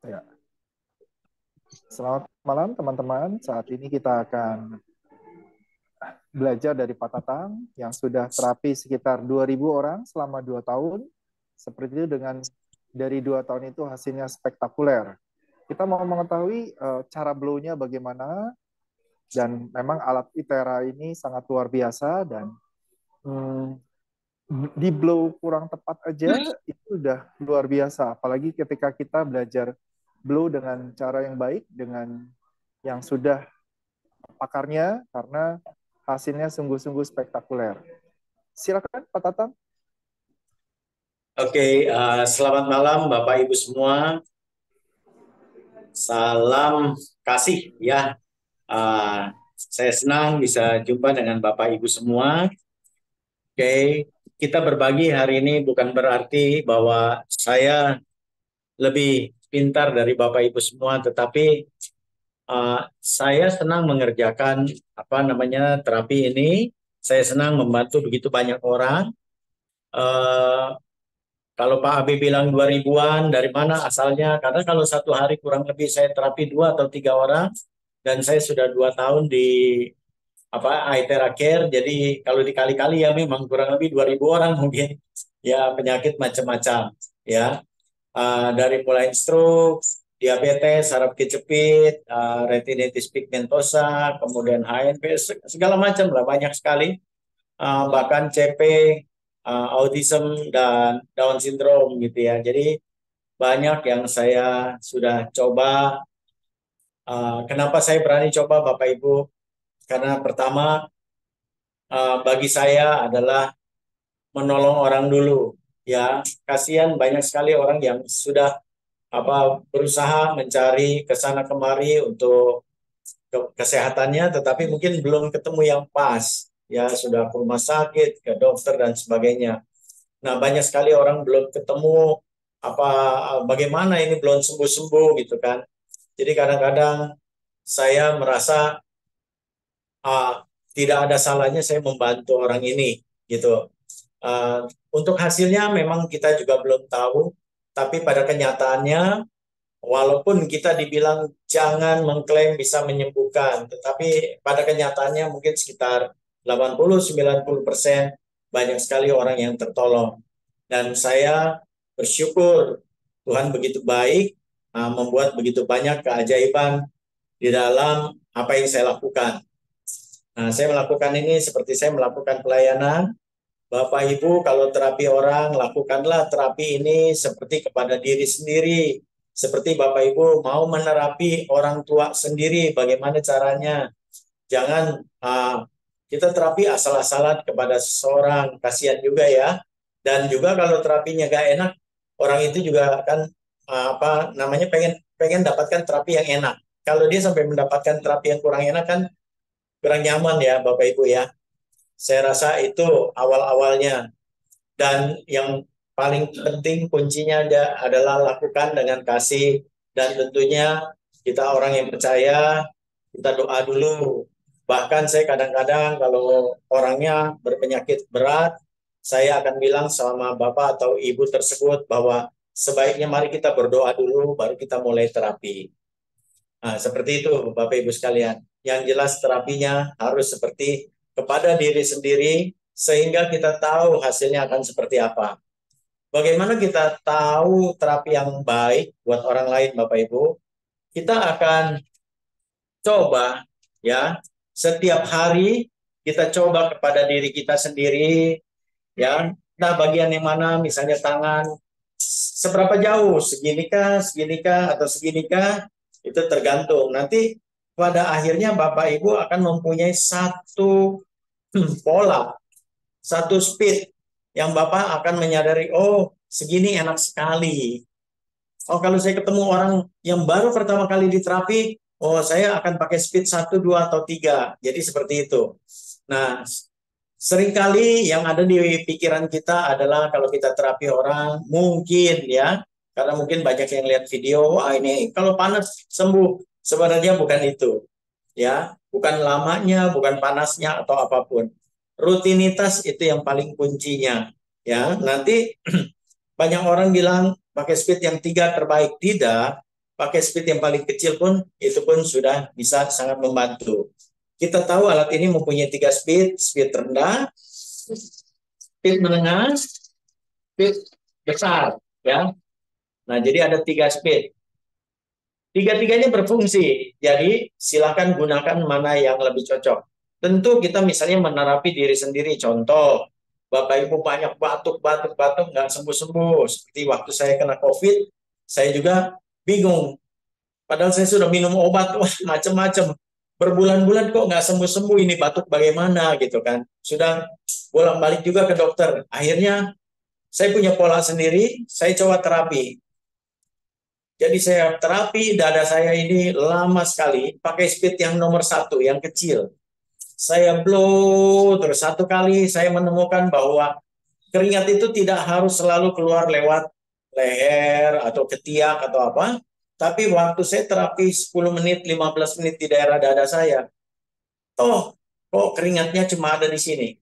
Ya, selamat malam teman-teman. Saat ini kita akan belajar dari Pak Tatang yang sudah terapi sekitar 2.000 orang selama 2 tahun. Seperti itu dengan dari 2 tahun itu hasilnya spektakuler. Kita mau mengetahui cara blow-nya bagaimana, dan memang alat ITERA ini sangat luar biasa, dan hmm, di blow kurang tepat aja itu udah luar biasa. Apalagi ketika kita belajar blow dengan cara yang baik, dengan yang sudah pakarnya, karena hasilnya sungguh-sungguh spektakuler. Silakan Pak Tatang. Oke, selamat malam Bapak Ibu semua. Salam kasih ya. Saya senang bisa jumpa dengan Bapak Ibu semua. Oke, kita berbagi hari ini bukan berarti bahwa saya lebih pintar dari Bapak Ibu semua, tetapi saya senang mengerjakan terapi ini. Saya senang membantu begitu banyak orang. Eh, Kalau Pak Abi bilang 2000-an, dari mana asalnya? Karena kalau satu hari kurang lebih saya terapi 2 atau 3 orang, dan saya sudah 2 tahun di Aithera Care. Jadi kalau dikali-kali ya memang kurang lebih 2000 orang mungkin ya penyakit macam-macam ya. Dari mulai stroke, diabetes, saraf kejepit, retinitis pigmentosa, kemudian HNP, segala macam lah, banyak sekali. Bahkan CP, autism dan Down syndrome gitu ya. Jadi banyak yang saya sudah coba. Kenapa saya berani coba Bapak Ibu? Karena pertama, bagi saya adalah menolong orang dulu. Ya, kasihan banyak sekali orang yang sudah berusaha mencari ke sana kemari untuk kesehatannya, tetapi mungkin belum ketemu yang pas. Ya, sudah ke rumah sakit, ke dokter dan sebagainya. Nah, banyak sekali orang belum ketemu apa bagaimana ini belum sembuh-sembuh gitu kan. Jadi kadang-kadang saya merasa ah, tidak ada salahnya saya membantu orang ini gitu. Untuk hasilnya memang kita juga belum tahu, tapi pada kenyataannya walaupun kita dibilang jangan mengklaim bisa menyembuhkan, tetapi pada kenyataannya mungkin sekitar 80-90% banyak sekali orang yang tertolong. Dan saya bersyukur Tuhan begitu baik, membuat begitu banyak keajaiban di dalam apa yang saya lakukan. Nah, saya melakukan ini seperti saya melakukan pelayanan. Bapak Ibu, kalau terapi orang, lakukanlah terapi ini seperti kepada diri sendiri. Seperti Bapak Ibu mau menerapi orang tua sendiri, bagaimana caranya? Jangan kita terapi asal-asalan kepada seseorang, kasihan juga ya. Dan juga kalau terapinya gak enak, orang itu juga kan pengen pengen dapatkan terapi yang enak. Kalau dia sampai mendapatkan terapi yang kurang enak kan kurang nyaman ya Bapak Ibu ya. Saya rasa itu awal-awalnya. Dan yang paling penting kuncinya adalah lakukan dengan kasih, dan tentunya kita orang yang percaya, kita doa dulu. Bahkan saya kadang-kadang kalau orangnya berpenyakit berat, saya akan bilang sama bapak atau ibu tersebut bahwa sebaiknya mari kita berdoa dulu, baru kita mulai terapi. Nah, seperti itu Bapak Ibu sekalian. Yang jelas terapinya harus seperti kepada diri sendiri, sehingga kita tahu hasilnya akan seperti apa. Bagaimana kita tahu terapi yang baik buat orang lain Bapak Ibu? Kita akan coba ya, setiap hari kita coba kepada diri kita sendiri ya. Nah, bagian yang mana, misalnya tangan, seberapa jauh, seginikah, atau seginikah, itu tergantung. Nanti pada akhirnya Bapak Ibu akan mempunyai satu pola, satu speed yang Bapak akan menyadari, oh segini enak sekali. Oh, kalau saya ketemu orang yang baru pertama kali di terapi, oh saya akan pakai speed 1, 2, atau 3. Jadi seperti itu. Nah, seringkali yang ada di pikiran kita adalah kalau kita terapi orang, mungkin ya, karena mungkin banyak yang lihat video, wah ini kalau panas sembuh. Sebenarnya bukan itu. Ya, bukan lamanya, bukan panasnya atau apapun. Rutinitas itu yang paling kuncinya. Ya, nanti banyak orang bilang pakai speed yang 3 terbaik. Tidak. pakai speed yang paling kecil pun itu pun sudah bisa sangat membantu. Kita tahu alat ini mempunyai 3 speed, speed rendah, speed menengah, speed besar, ya. Nah, jadi ada 3 speed. Tiga-tiganya berfungsi, jadi silakan gunakan mana yang lebih cocok. Tentu kita misalnya menerapi diri sendiri, contoh, Bapak Ibu banyak batuk, nggak sembuh-sembuh. Seperti waktu saya kena COVID, saya juga bingung. Padahal saya sudah minum obat, wah macam-macam. Berbulan-bulan kok nggak sembuh-sembuh, ini batuk bagaimana gitu kan. Sudah bolak-balik juga ke dokter. Akhirnya saya punya pola sendiri, saya coba terapi. Jadi saya terapi dada saya ini lama sekali, pakai speed yang nomor 1, yang kecil. Saya blow terus 1 kali saya menemukan bahwa keringat itu tidak harus selalu keluar lewat leher atau ketiak atau apa. Tapi waktu saya terapi 10 menit, 15 menit di daerah dada saya, toh kok keringatnya cuma ada di sini.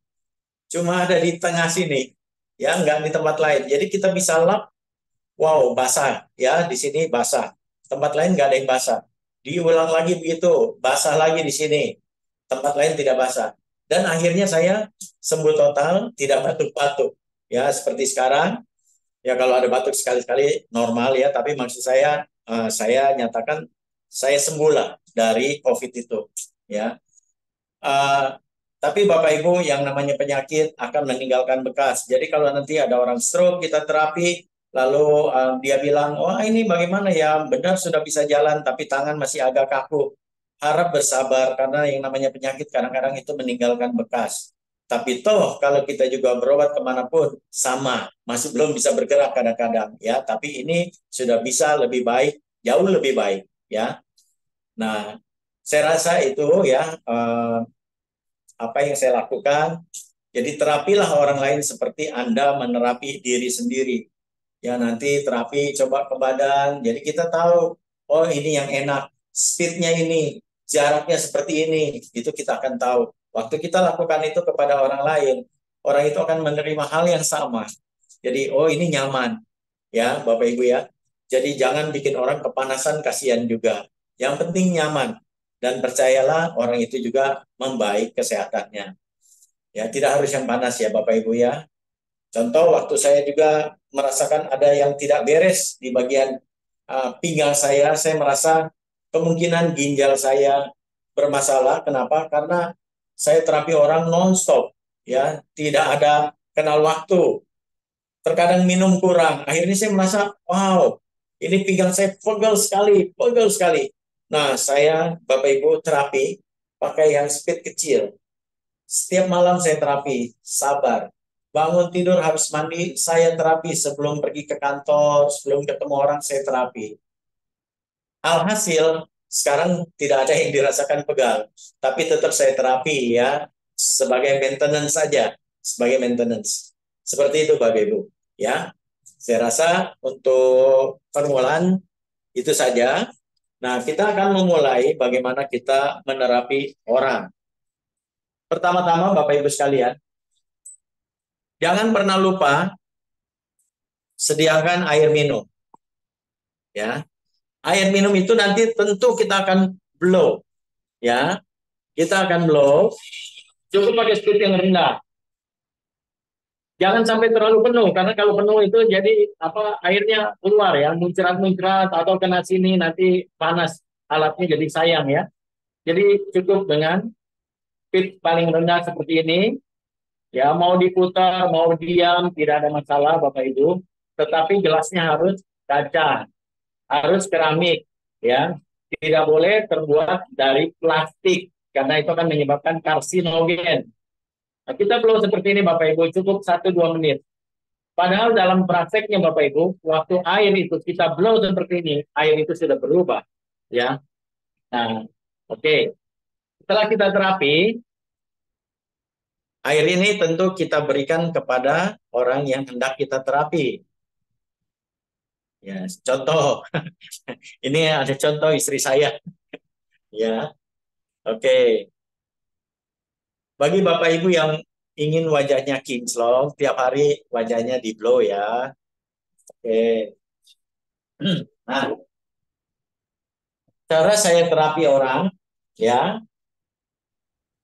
Cuma ada di tengah sini. Ya, nggak di tempat lain. Jadi kita bisa lap, wow, basah. Ya, di sini basah. Tempat lain nggak ada yang basah. Diulang lagi begitu, basah lagi di sini. Tempat lain tidak basah. Dan akhirnya saya sembuh total, tidak batuk-batuk. Ya, seperti sekarang, ya kalau ada batuk sekali-sekali normal ya, tapi maksud saya nyatakan saya sembuh lah dari COVID itu. Ya, uh, tapi Bapak Ibu yang namanya penyakit akan meninggalkan bekas. Jadi kalau nanti ada orang stroke kita terapi, lalu dia bilang, wah ini bagaimana ya, benar sudah bisa jalan, tapi tangan masih agak kaku. Harap bersabar karena yang namanya penyakit kadang-kadang itu meninggalkan bekas. Tapi toh kalau kita juga berobat kemanapun sama, masih belum bisa bergerak kadang-kadang ya. Tapi ini sudah bisa lebih baik, jauh lebih baik ya. Nah, saya rasa itu ya apa yang saya lakukan. Jadi terapilah orang lain seperti Anda menerapi diri sendiri. Ya nanti terapi coba ke badan. Jadi kita tahu, oh ini yang enak, speednya ini, jaraknya seperti ini. Itu kita akan tahu. Waktu kita lakukan itu kepada orang lain, orang itu akan menerima hal yang sama. Jadi oh ini nyaman, ya Bapak Ibu ya. Jadi jangan bikin orang kepanasan, kasihan juga. Yang penting nyaman. Dan percayalah orang itu juga membaik kesehatannya. Ya, tidak harus yang panas ya Bapak Ibu ya. Contoh waktu saya juga merasakan ada yang tidak beres di bagian pinggang saya merasa kemungkinan ginjal saya bermasalah. Kenapa? Karena saya terapi orang non-stop, ya, tidak ada kenal waktu. Terkadang minum kurang. Akhirnya saya merasa, wow, ini pinggang saya pegel sekali, pegel sekali. Nah, saya Bapak Ibu terapi pakai yang speed kecil. Setiap malam saya terapi, sabar. Bangun tidur harus mandi, saya terapi sebelum pergi ke kantor, sebelum ketemu orang saya terapi. Alhasil, sekarang tidak ada yang dirasakan pegal, tapi tetap saya terapi ya, sebagai maintenance saja, sebagai maintenance. Seperti itu Bapak Ibu, ya. Saya rasa untuk permulaan itu saja. Nah, kita akan memulai bagaimana kita menerapi orang. Pertama-tama Bapak Ibu sekalian, jangan pernah lupa sediakan air minum. Ya, air minum itu nanti tentu kita akan blow. Ya, kita akan blow. Cukup pakai speed yang rendah. Jangan sampai terlalu penuh karena kalau penuh itu jadi apa airnya keluar ya, muncrat-muncrat atau kena sini nanti panas alatnya jadi sayang ya. Jadi cukup dengan speed paling rendah seperti ini. Ya, mau diputar, mau diam, tidak ada masalah Bapak Ibu. Tetapi gelasnya harus kaca, harus keramik, ya. Tidak boleh terbuat dari plastik, karena itu akan menyebabkan karsinogen. Nah, kita perlu seperti ini Bapak Ibu, cukup 1-2 menit. Padahal dalam prakteknya Bapak Ibu, waktu air itu kita blow seperti ini, air itu sudah berubah, ya. Nah, oke. Setelah kita terapi, air ini tentu kita berikan kepada orang yang hendak kita terapi. Ya, contoh, ini ada contoh istri saya. Ya, oke. Bagi Bapak Ibu yang ingin wajahnya kinclong, tiap hari wajahnya di blow ya. Oke. Nah, cara saya terapi orang, ya,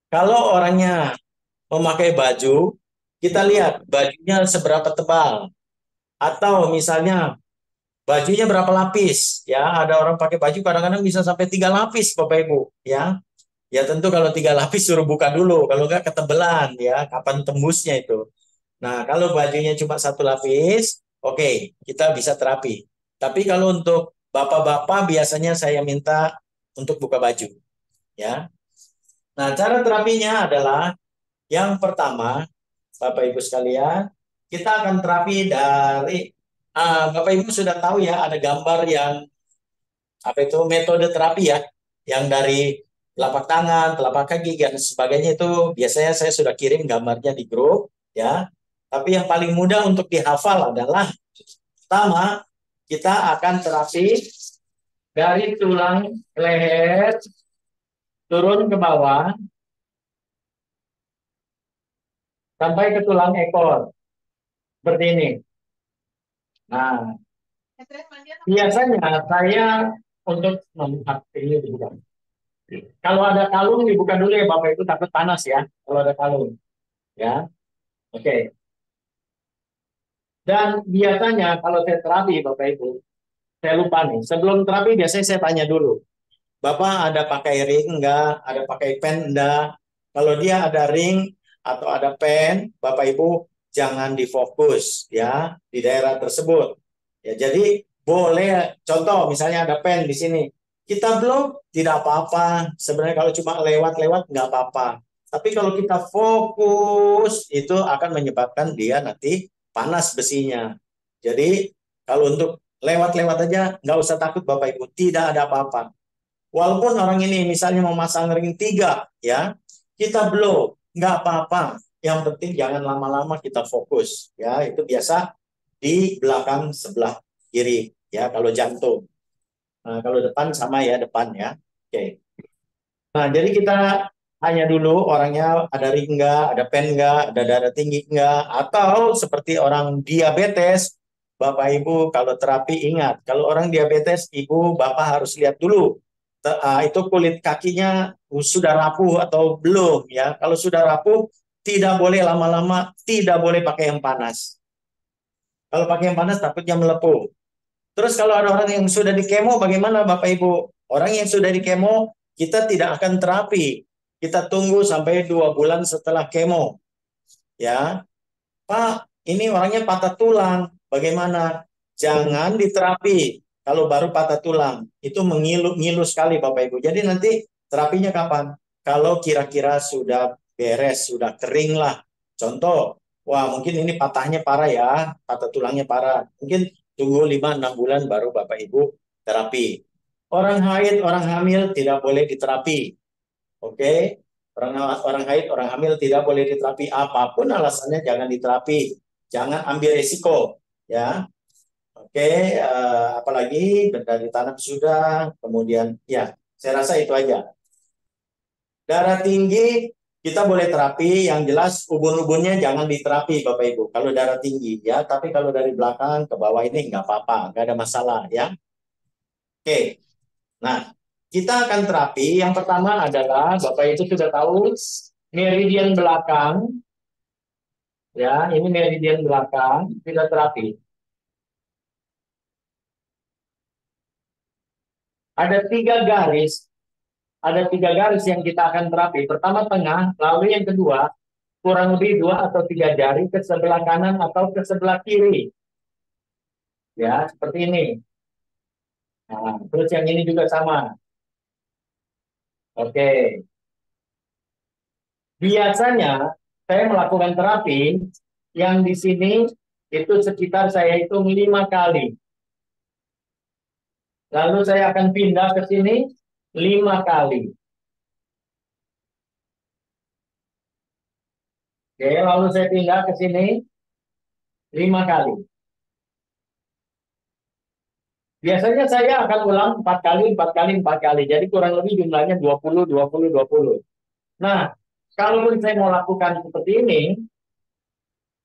kalau orangnya memakai baju, kita lihat bajunya seberapa tebal, atau misalnya bajunya berapa lapis, ya. Ada orang pakai baju kadang-kadang bisa sampai 3 lapis, Bapak Ibu, ya. Ya tentu kalau 3 lapis suruh buka dulu, kalau nggak ketebelan, ya. Kapan tembusnya itu? Nah, kalau bajunya cuma 1 lapis, oke, kita bisa terapi. Tapi kalau untuk bapak-bapak biasanya saya minta untuk buka baju, ya. Nah, cara terapinya adalah yang pertama, Bapak Ibu sekalian, kita akan terapi dari Bapak Ibu sudah tahu ya, ada gambar yang apa itu metode terapi ya, yang dari telapak tangan, telapak kaki dan sebagainya, itu biasanya saya sudah kirim gambarnya di grup, ya. Tapi yang paling mudah untuk dihafal adalah pertama kita akan terapi dari tulang leher turun ke bawah sampai ke tulang ekor seperti ini. Nah, biasanya saya untuk ini dibuka. Kalau ada kalung dibuka dulu ya Bapak, itu takut panas ya kalau ada kalung, ya. Oke. Dan biasanya kalau saya terapi Bapak Ibu, saya lupa nih. Sebelum terapi biasanya saya tanya dulu, Bapak ada pakai ring enggak? Ada pakai pen enggak? Kalau dia ada ring atau ada pen, Bapak Ibu jangan difokus ya di daerah tersebut. Ya, jadi boleh contoh misalnya ada pen di sini. Kita belum tidak apa-apa. Sebenarnya kalau cuma lewat-lewat nggak apa-apa. Tapi kalau kita fokus itu akan menyebabkan dia nanti panas besinya. Jadi kalau untuk lewat-lewat aja nggak usah takut Bapak Ibu, tidak ada apa-apa. Walaupun orang ini misalnya mau masang ring 3, ya, kita blow, nggak apa-apa. Yang penting jangan lama-lama, kita fokus, ya. Itu biasa di belakang sebelah kiri, ya. Kalau jantung, nah, kalau depan sama ya, depan ya. Oke. Nah, jadi kita hanya dulu orangnya ada ring nggak, ada pen nggak, ada darah tinggi nggak, atau seperti orang diabetes, Bapak Ibu kalau terapi ingat, kalau orang diabetes, Ibu Bapak harus lihat dulu itu kulit kakinya sudah rapuh atau belum ya. Kalau sudah rapuh, tidak boleh lama-lama, tidak boleh pakai yang panas. Kalau pakai yang panas takutnya melepuh. Terus kalau ada orang yang sudah di kemo, bagaimana Bapak Ibu? Orang yang sudah di kemo, kita tidak akan terapi. Kita tunggu sampai 2 bulan setelah kemo. Ya, Pak, ini orangnya patah tulang. Bagaimana? Jangan diterapi kalau baru patah tulang. Itu mengilu sekali Bapak Ibu. Jadi nanti terapinya kapan? Kalau kira-kira sudah beres, sudah kering lah. Contoh, wah mungkin ini patahnya parah ya, patah tulangnya parah. Mungkin tunggu 5-6 bulan baru Bapak Ibu terapi. Orang haid, orang hamil tidak boleh diterapi. Oke? Orang haid, orang hamil tidak boleh diterapi. Apapun alasannya jangan diterapi. Jangan ambil risiko, ya. Oke, apalagi benda ditanam sudah, kemudian ya, saya rasa itu aja. Darah tinggi kita boleh terapi, yang jelas ubun-ubunnya jangan diterapi Bapak Ibu. Kalau darah tinggi ya, tapi kalau dari belakang ke bawah ini nggak apa-apa, nggak ada masalah ya. Oke, nah kita akan terapi. Yang pertama adalah Bapak Ibu sudah tahu meridian belakang, ya ini meridian belakang kita terapi. Ada 3 garis ada 3 garis yang kita akan terapi. Pertama tengah, lalu yang kedua kurang lebih 2 atau 3 jari ke sebelah kanan atau ke sebelah kiri. Ya, seperti ini. Nah, terus yang ini juga sama. Oke. Biasanya saya melakukan terapi yang di sini itu sekitar saya hitung 5 kali. Lalu saya akan pindah ke sini 5 kali. Oke, lalu saya pindah ke sini 5 kali. Biasanya saya akan ulang 4 kali, 4 kali, 4 kali. Jadi kurang lebih jumlahnya 20, 20, 20. Nah, kalau saya mau lakukan seperti ini,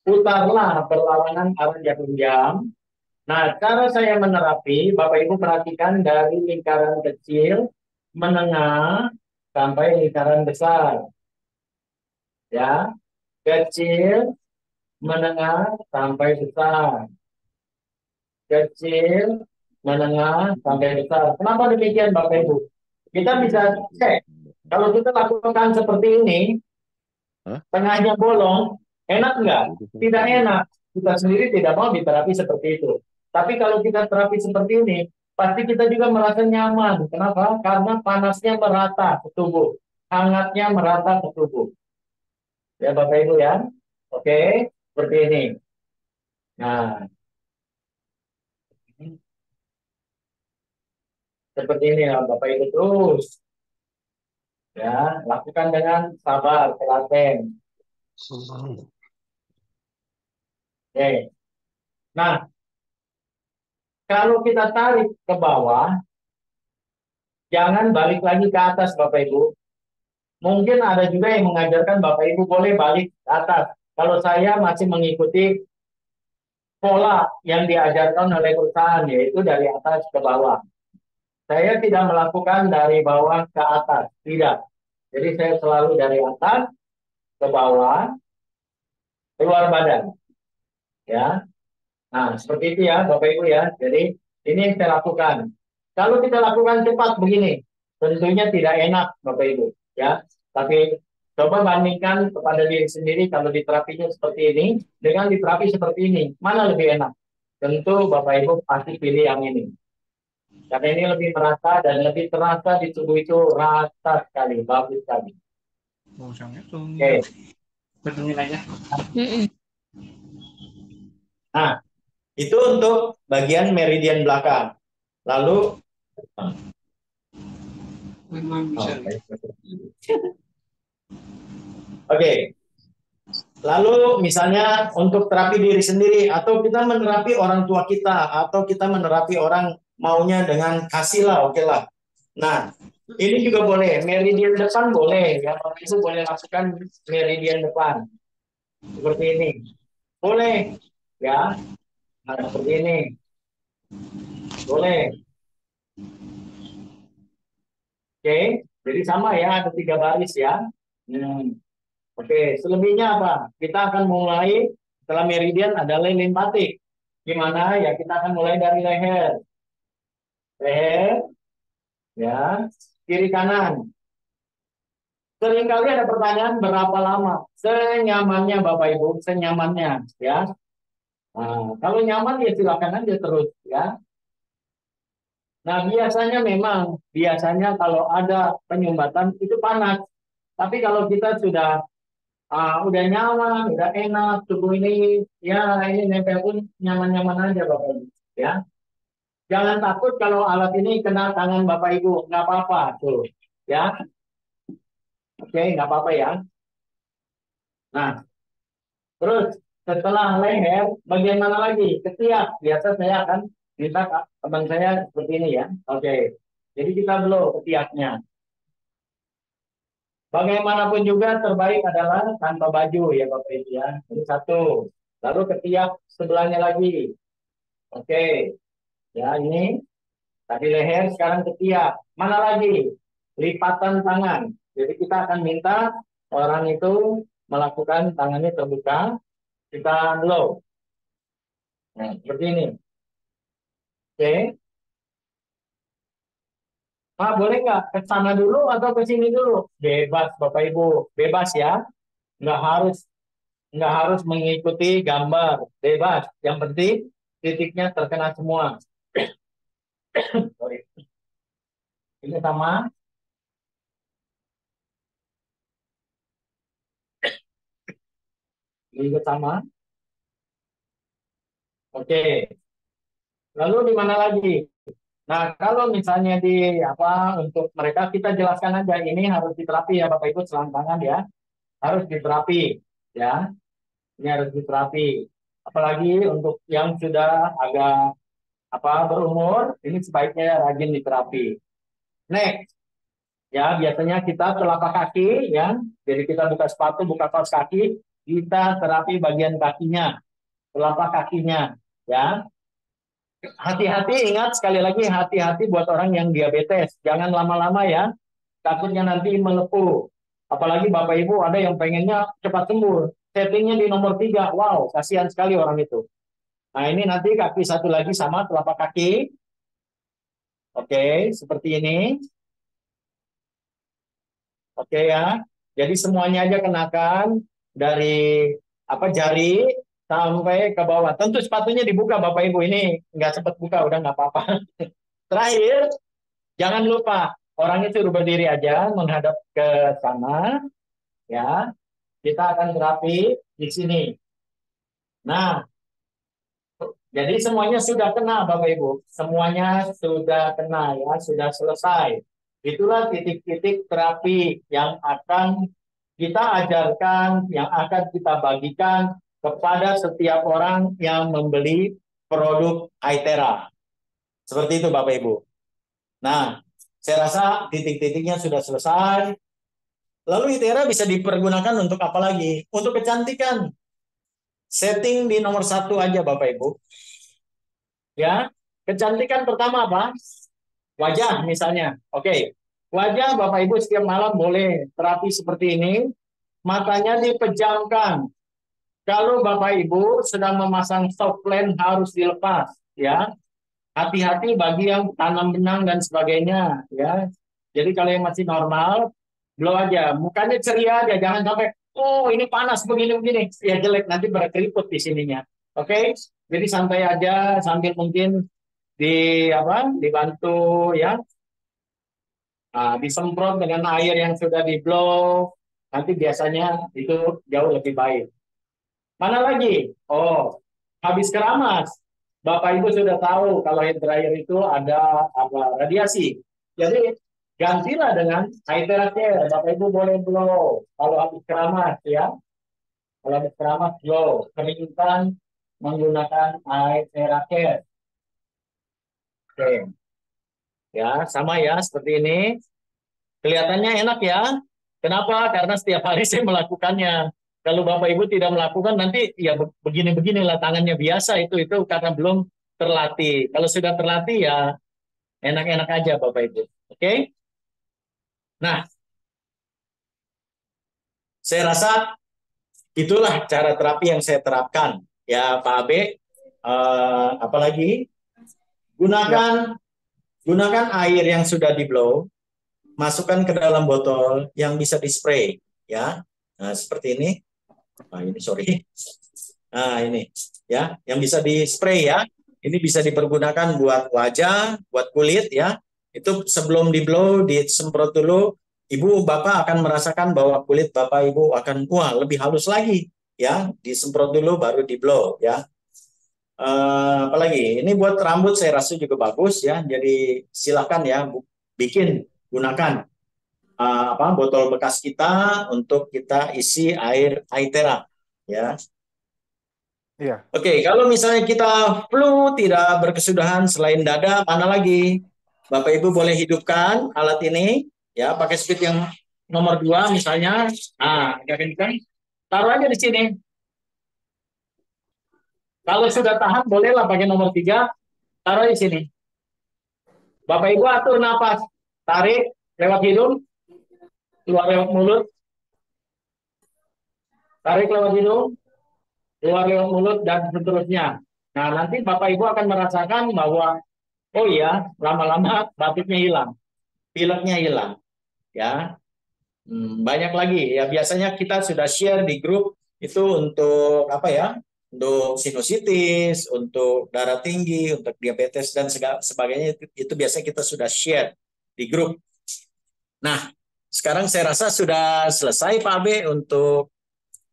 putarlah perlawanan arah jarum jam Nah, cara saya menerapi, Bapak Ibu perhatikan dari lingkaran kecil, menengah, sampai lingkaran besar. Ya, kecil, menengah, sampai besar. Kecil, menengah, sampai besar. Kenapa demikian, Bapak Ibu? Kita bisa cek. Kalau kita lakukan seperti ini, Hah? tengahnya bolong, enak nggak? Tidak enak. Kita sendiri tidak mau diterapi seperti itu. Tapi kalau kita terapi seperti ini, pasti kita juga merasa nyaman. Kenapa? Karena panasnya merata ke tubuh, hangatnya merata ke tubuh. Ya Bapak Ibu ya. Oke, seperti ini. Nah, seperti ini ya Bapak Ibu terus. Ya, lakukan dengan sabar, telaten. Oke. Nah, kalau kita tarik ke bawah, jangan balik lagi ke atas Bapak Ibu. Mungkin ada juga yang mengajarkan Bapak Ibu boleh balik ke atas. Kalau saya masih mengikuti pola yang diajarkan oleh perusahaan, yaitu dari atas ke bawah. Saya tidak melakukan dari bawah ke atas, tidak. Jadi saya selalu dari atas ke bawah, keluar badan. Ya, nah seperti itu ya Bapak Ibu ya. Jadi ini yang saya lakukan. Kalau kita lakukan cepat begini, tentunya tidak enak Bapak Ibu. Ya, tapi coba bandingkan kepada diri sendiri kalau diterapinya seperti ini dengan diterapi seperti ini, mana lebih enak? Tentu Bapak Ibu pasti pilih yang ini. Karena ini lebih merata dan lebih terasa di tubuh itu rata sekali, bagus sekali. Oke. Nah, itu untuk bagian meridian belakang. Lalu, oke. Lalu misalnya untuk terapi diri sendiri atau kita menerapi orang tua kita atau kita menerapi orang maunya dengan kasih lah, oke lah. Nah, ini juga boleh, meridian depan boleh, ya Bapak Ibu boleh lakukan meridian depan seperti ini, boleh, ya. Nah, seperti ini, boleh. Oke, jadi sama ya, ada 3 baris ya. Oke, selebihnya apa? Kita akan mulai setelah meridian adalah limpatik. Gimana? Ya kita akan mulai dari leher. Leher, ya, kiri kanan. Seringkali ada pertanyaan berapa lama? Senyamannya Bapak Ibu, senyamannya, ya. Nah, kalau nyaman ya silakan aja terus, ya. Nah, biasanya kalau ada penyumbatan itu panas. Tapi kalau kita sudah udah nyaman, udah enak, tubuh ini ya ini nempel pun nyaman-nyaman aja Bapak Ibu, ya. Jangan takut kalau alat ini kena tangan Bapak Ibu, nggak apa-apa tuh, ya. Oke, nggak apa-apa ya. Nah, terus setelah leher, bagian mana lagi? Ketiak. Biasa saya akan minta teman saya seperti ini ya. Oke, jadi kita blow ketiaknya. Bagaimanapun juga terbaik adalah tanpa baju ya Bapak Ibu ya. Ini satu. Lalu ketiak sebelahnya lagi. Oke, ya ini tadi leher, sekarang ketiak. Mana lagi? Lipatan tangan. Jadi kita akan minta orang itu melakukan tangannya terbuka, kita blow. Nah, seperti ini. Oke. Pak, boleh nggak ke sana dulu atau ke sini dulu? Bebas, Bapak Ibu. Bebas ya. Nggak harus nggak harus mengikuti gambar. Bebas. Yang penting titiknya terkena semua. Sorry. Ini sama. Ini sama. Oke. Lalu di mana lagi? Nah, kalau misalnya di apa untuk mereka kita jelaskan aja ini harus diterapi ya Bapak Ibu selangkangan ya. Harus diterapi ya. Ini harus diterapi. Apalagi untuk yang sudah agak berumur, ini sebaiknya rajin diterapi. Next, ya biasanya kita telapak kaki ya. Jadi kita buka sepatu, buka kaos kaki, kita terapi bagian kakinya, telapak kakinya ya. Hati-hati, ingat sekali lagi, hati-hati buat orang yang diabetes. Jangan lama-lama ya, takutnya nanti melepuh. Apalagi Bapak Ibu ada yang pengennya cepat sembuh. Settingnya di nomor 3. Wow, kasihan sekali orang itu. Nah, ini nanti kaki satu lagi sama telapak kaki. Oke, seperti ini. Oke ya. Jadi semuanya aja kenakan dari apa jari sampai ke bawah. Tentu sepatunya dibuka Bapak Ibu, ini nggak sempat buka udah nggak apa-apa. Terakhir, jangan lupa orang itu berdiri aja menghadap ke sana ya. Kita akan terapi di sini. Nah, jadi semuanya sudah kena Bapak Ibu. Semuanya sudah kena ya, sudah selesai. Itulah titik-titik terapi yang akan kita ajarkan, yang akan kita bagikan kepada setiap orang yang membeli produk Aitera. Seperti itu Bapak Ibu. Nah, saya rasa titik-titiknya sudah selesai. Lalu Aitera bisa dipergunakan untuk apa lagi? Untuk kecantikan. Setting di nomor 1 aja Bapak Ibu. Ya, kecantikan pertama apa? Wajah misalnya. Oke. Wajah Bapak Ibu setiap malam boleh terapi seperti ini. Matanya dipejamkan. Kalau Bapak Ibu sedang memasang soft lens harus dilepas ya. Hati-hati bagi yang tanam benang dan sebagainya ya. Jadi kalau yang masih normal, blow aja. Mukanya ceria aja, jangan sampai oh ini panas begini-begini. Ya jelek nanti berkeriput di sininya. Oke? Jadi santai aja sambil mungkin di apa? Dibantu ya. Nah, disemprot dengan air yang sudah di blow. Nanti biasanya itu jauh lebih baik. Mana lagi? Oh, habis keramas. Bapak Ibu sudah tahu kalau hair dryer itu ada apa radiasi. Jadi gantilah dengan air terakhir. Bapak Ibu boleh blow kalau habis keramas ya. Kalau habis keramas blow. Keringkan menggunakan air terakhir. Oke. Ya, sama ya seperti ini. Kelihatannya enak ya. Kenapa? Karena setiap hari saya melakukannya. Kalau Bapak Ibu tidak melakukan nanti ya begini-beginilah tangannya biasa itu karena belum terlatih. Kalau sudah terlatih ya enak-enak aja Bapak Ibu. Oke? Nah, saya rasa itulah cara terapi yang saya terapkan. Ya Pak Abe, apalagi Ya, gunakan air yang sudah di blow, masukkan ke dalam botol yang bisa di spray ya. Nah, seperti ini. Nah, ini sorry. Nah, ini ya, yang bisa di spray ya. Ini bisa dipergunakan buat wajah, buat kulit ya. Itu sebelum di blow, disemprot dulu. Ibu Bapak akan merasakan bahwa kulit Bapak Ibu akan wah lebih halus lagi ya. Disemprot dulu baru di blow ya. Apalagi ini buat rambut saya rasa juga bagus ya. Jadi silakan ya bikin gunakan apa botol bekas kita untuk kita isi air Aitera ya. iya. Oke, kalau misalnya kita flu tidak berkesudahan selain dada, mana lagi? Bapak Ibu boleh hidupkan alat ini, ya pakai speed yang nomor 2 misalnya. Nah, agak kencang. Taruh aja di sini. Kalau sudah tahan, bolehlah pakai nomor 3. Taruh di sini. Bapak Ibu atur nafas. Tarik lewat hidung, keluar lewat mulut. Tarik lewat hidung, keluar lewat mulut, dan seterusnya. Nah, nanti Bapak Ibu akan merasakan bahwa oh iya, lama-lama batuknya hilang, pileknya hilang, ya. Banyak lagi ya. Biasanya kita sudah share di grup itu untuk apa ya? Untuk sinusitis, untuk darah tinggi, untuk diabetes dan sebagainya itu biasanya kita sudah share di grup. Nah, sekarang saya rasa sudah selesai Pak Abe untuk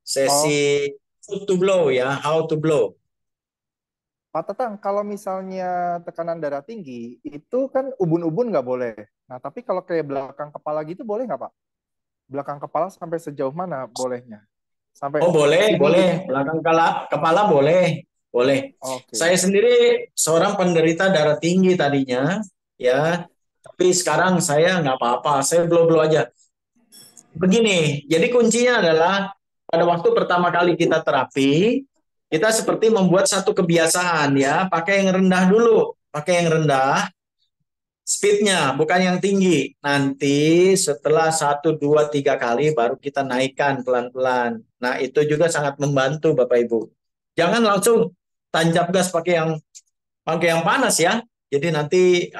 Oh, sesi how to blow ya, how to blow. Pak Tatang, kalau misalnya tekanan darah tinggi, itu kan ubun-ubun nggak boleh. Nah, tapi kalau kayak belakang kepala gitu boleh nggak, Pak? Belakang kepala sampai sejauh mana bolehnya? Sampai Oh boleh, sini gitu. boleh. Belakang kepala boleh, boleh. Oke. Saya sendiri seorang penderita darah tinggi tadinya, ya. Tapi sekarang saya nggak apa-apa, saya blow-blow aja. Begini, jadi kuncinya adalah pada waktu pertama kali kita terapi, kita seperti membuat satu kebiasaan ya, pakai yang rendah dulu, pakai yang rendah, speednya bukan yang tinggi. Nanti setelah 1, 2, 3 kali baru kita naikkan pelan-pelan. Nah itu juga sangat membantu Bapak Ibu. Jangan langsung tancap gas pakai yang panas ya. Jadi nanti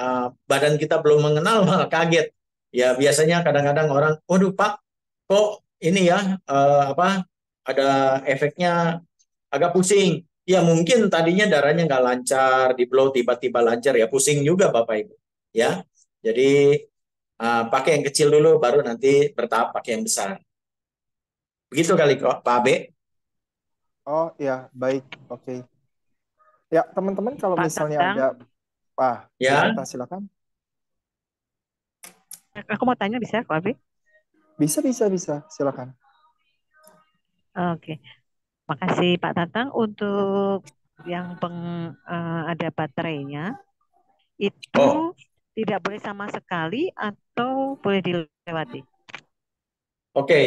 badan kita belum mengenal malah kaget. Ya biasanya kadang-kadang orang, waduh Pak, kok ini ya apa ada efeknya agak pusing. Ya mungkin tadinya darahnya nggak lancar, di blow tiba-tiba lancar ya pusing juga Bapak Ibu. Ya, jadi pakai yang kecil dulu, baru nanti bertahap pakai yang besar. Begitu kali kok Pak Abe. Oh ya, baik. Oke. Ya, teman-teman kalau Pak misalnya Tatang, ada Bu Ya, Neta silakan. aku mau tanya bisa Pak Abi? Bisa, bisa, bisa. Silakan. Oke, makasih Pak Tatang untuk yang ada baterainya itu oh tidak boleh sama sekali atau boleh dilewati. oke.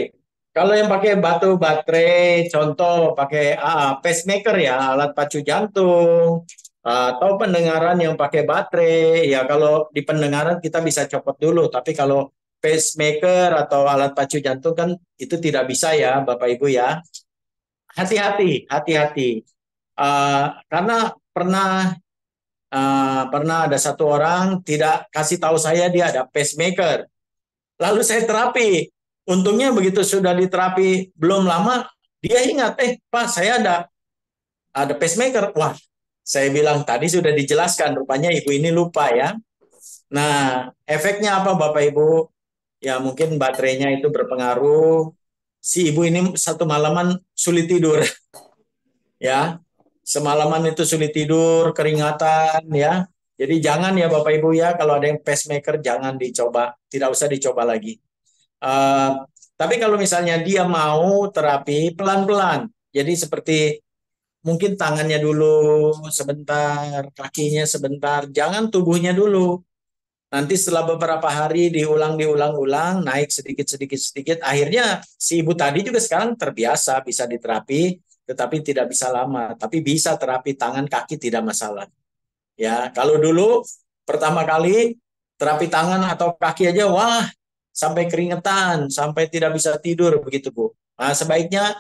Kalau yang pakai batu baterai, contoh pakai pacemaker ya, alat pacu jantung, atau pendengaran yang pakai baterai, ya kalau di pendengaran kita bisa copot dulu. Tapi kalau pacemaker atau alat pacu jantung kan itu tidak bisa ya, Bapak Ibu ya. Hati-hati, hati-hati. Karena pernah ada satu orang tidak kasih tahu saya dia ada pacemaker. Lalu saya terapi. Untungnya begitu sudah diterapi belum lama dia ingat, Pak saya ada pacemaker. Wah, saya bilang tadi sudah dijelaskan, rupanya ibu ini lupa ya. Nah, efeknya apa Bapak Ibu? Ya mungkin baterainya itu berpengaruh. Si ibu ini satu malaman sulit tidur ya. Semalaman itu sulit tidur, keringatan ya. Jadi jangan ya Bapak Ibu ya, kalau ada yang pacemaker jangan dicoba, tidak usah dicoba lagi. Uh, tapi kalau misalnya dia mau terapi pelan-pelan, jadi seperti mungkin tangannya dulu sebentar, kakinya sebentar, jangan tubuhnya dulu. Nanti setelah beberapa hari diulang-ulang, naik sedikit-sedikit, akhirnya si ibu tadi juga sekarang terbiasa bisa diterapi, tetapi tidak bisa lama. Tapi bisa terapi tangan, kaki tidak masalah. Ya, kalau dulu pertama kali terapi tangan atau kaki aja, wah sampai keringetan, sampai tidak bisa tidur begitu Bu. Nah, sebaiknya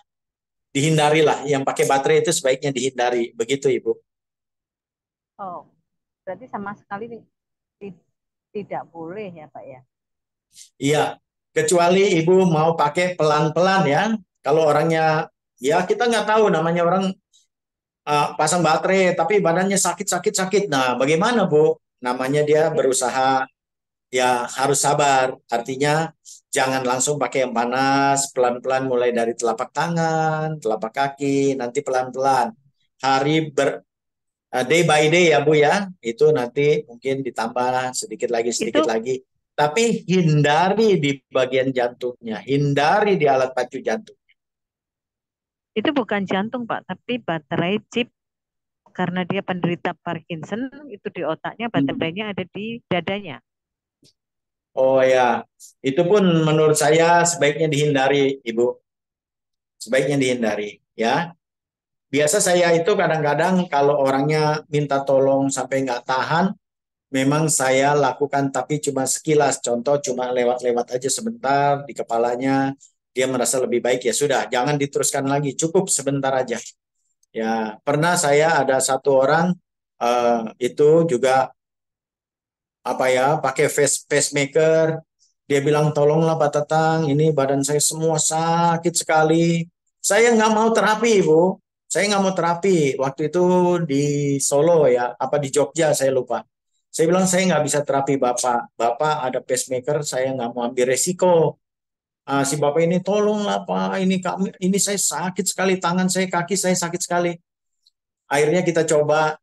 dihindarilah, yang pakai baterai itu sebaiknya dihindari, begitu Ibu. Oh, berarti sama sekali tidak boleh ya Pak ya? Iya, kecuali Ibu mau pakai pelan-pelan ya. Kalau orangnya, ya kita nggak tahu namanya orang pasang baterai, tapi badannya sakit. Nah, bagaimana Bu? Namanya dia Berarti berusaha, ya harus sabar. Artinya jangan langsung pakai yang panas, pelan-pelan mulai dari telapak tangan, telapak kaki, nanti pelan-pelan. Day by day ya Bu ya, itu nanti mungkin ditambah sedikit itu lagi. Tapi hindari di bagian jantungnya, hindari di alat pacu jantung. itu bukan jantung Pak, tapi baterai chip karena dia penderita Parkinson itu di otaknya Hmm. baterainya ada di dadanya. Oh ya, itu pun menurut saya sebaiknya dihindari, Ibu. Sebaiknya dihindari, ya. Biasa saya itu kadang-kadang kalau orangnya minta tolong sampai nggak tahan, memang saya lakukan tapi cuma sekilas. Contoh cuma lewat-lewat aja sebentar di kepalanya, dia merasa lebih baik ya sudah, jangan diteruskan lagi, cukup sebentar aja. Ya, pernah saya ada satu orang itu juga apa ya, pakai pacemaker. Dia bilang, tolonglah Pak Tatang, ini badan saya semua sakit sekali. Saya nggak mau terapi, Bu. Saya nggak mau terapi. Waktu itu di Solo ya, apa di Jogja, saya lupa. Saya bilang, saya nggak bisa terapi Bapak. Bapak ada pacemaker, saya nggak mau ambil resiko. Si Bapak ini, tolonglah Pak, ini saya sakit sekali, tangan saya, kaki saya sakit sekali. Akhirnya kita coba,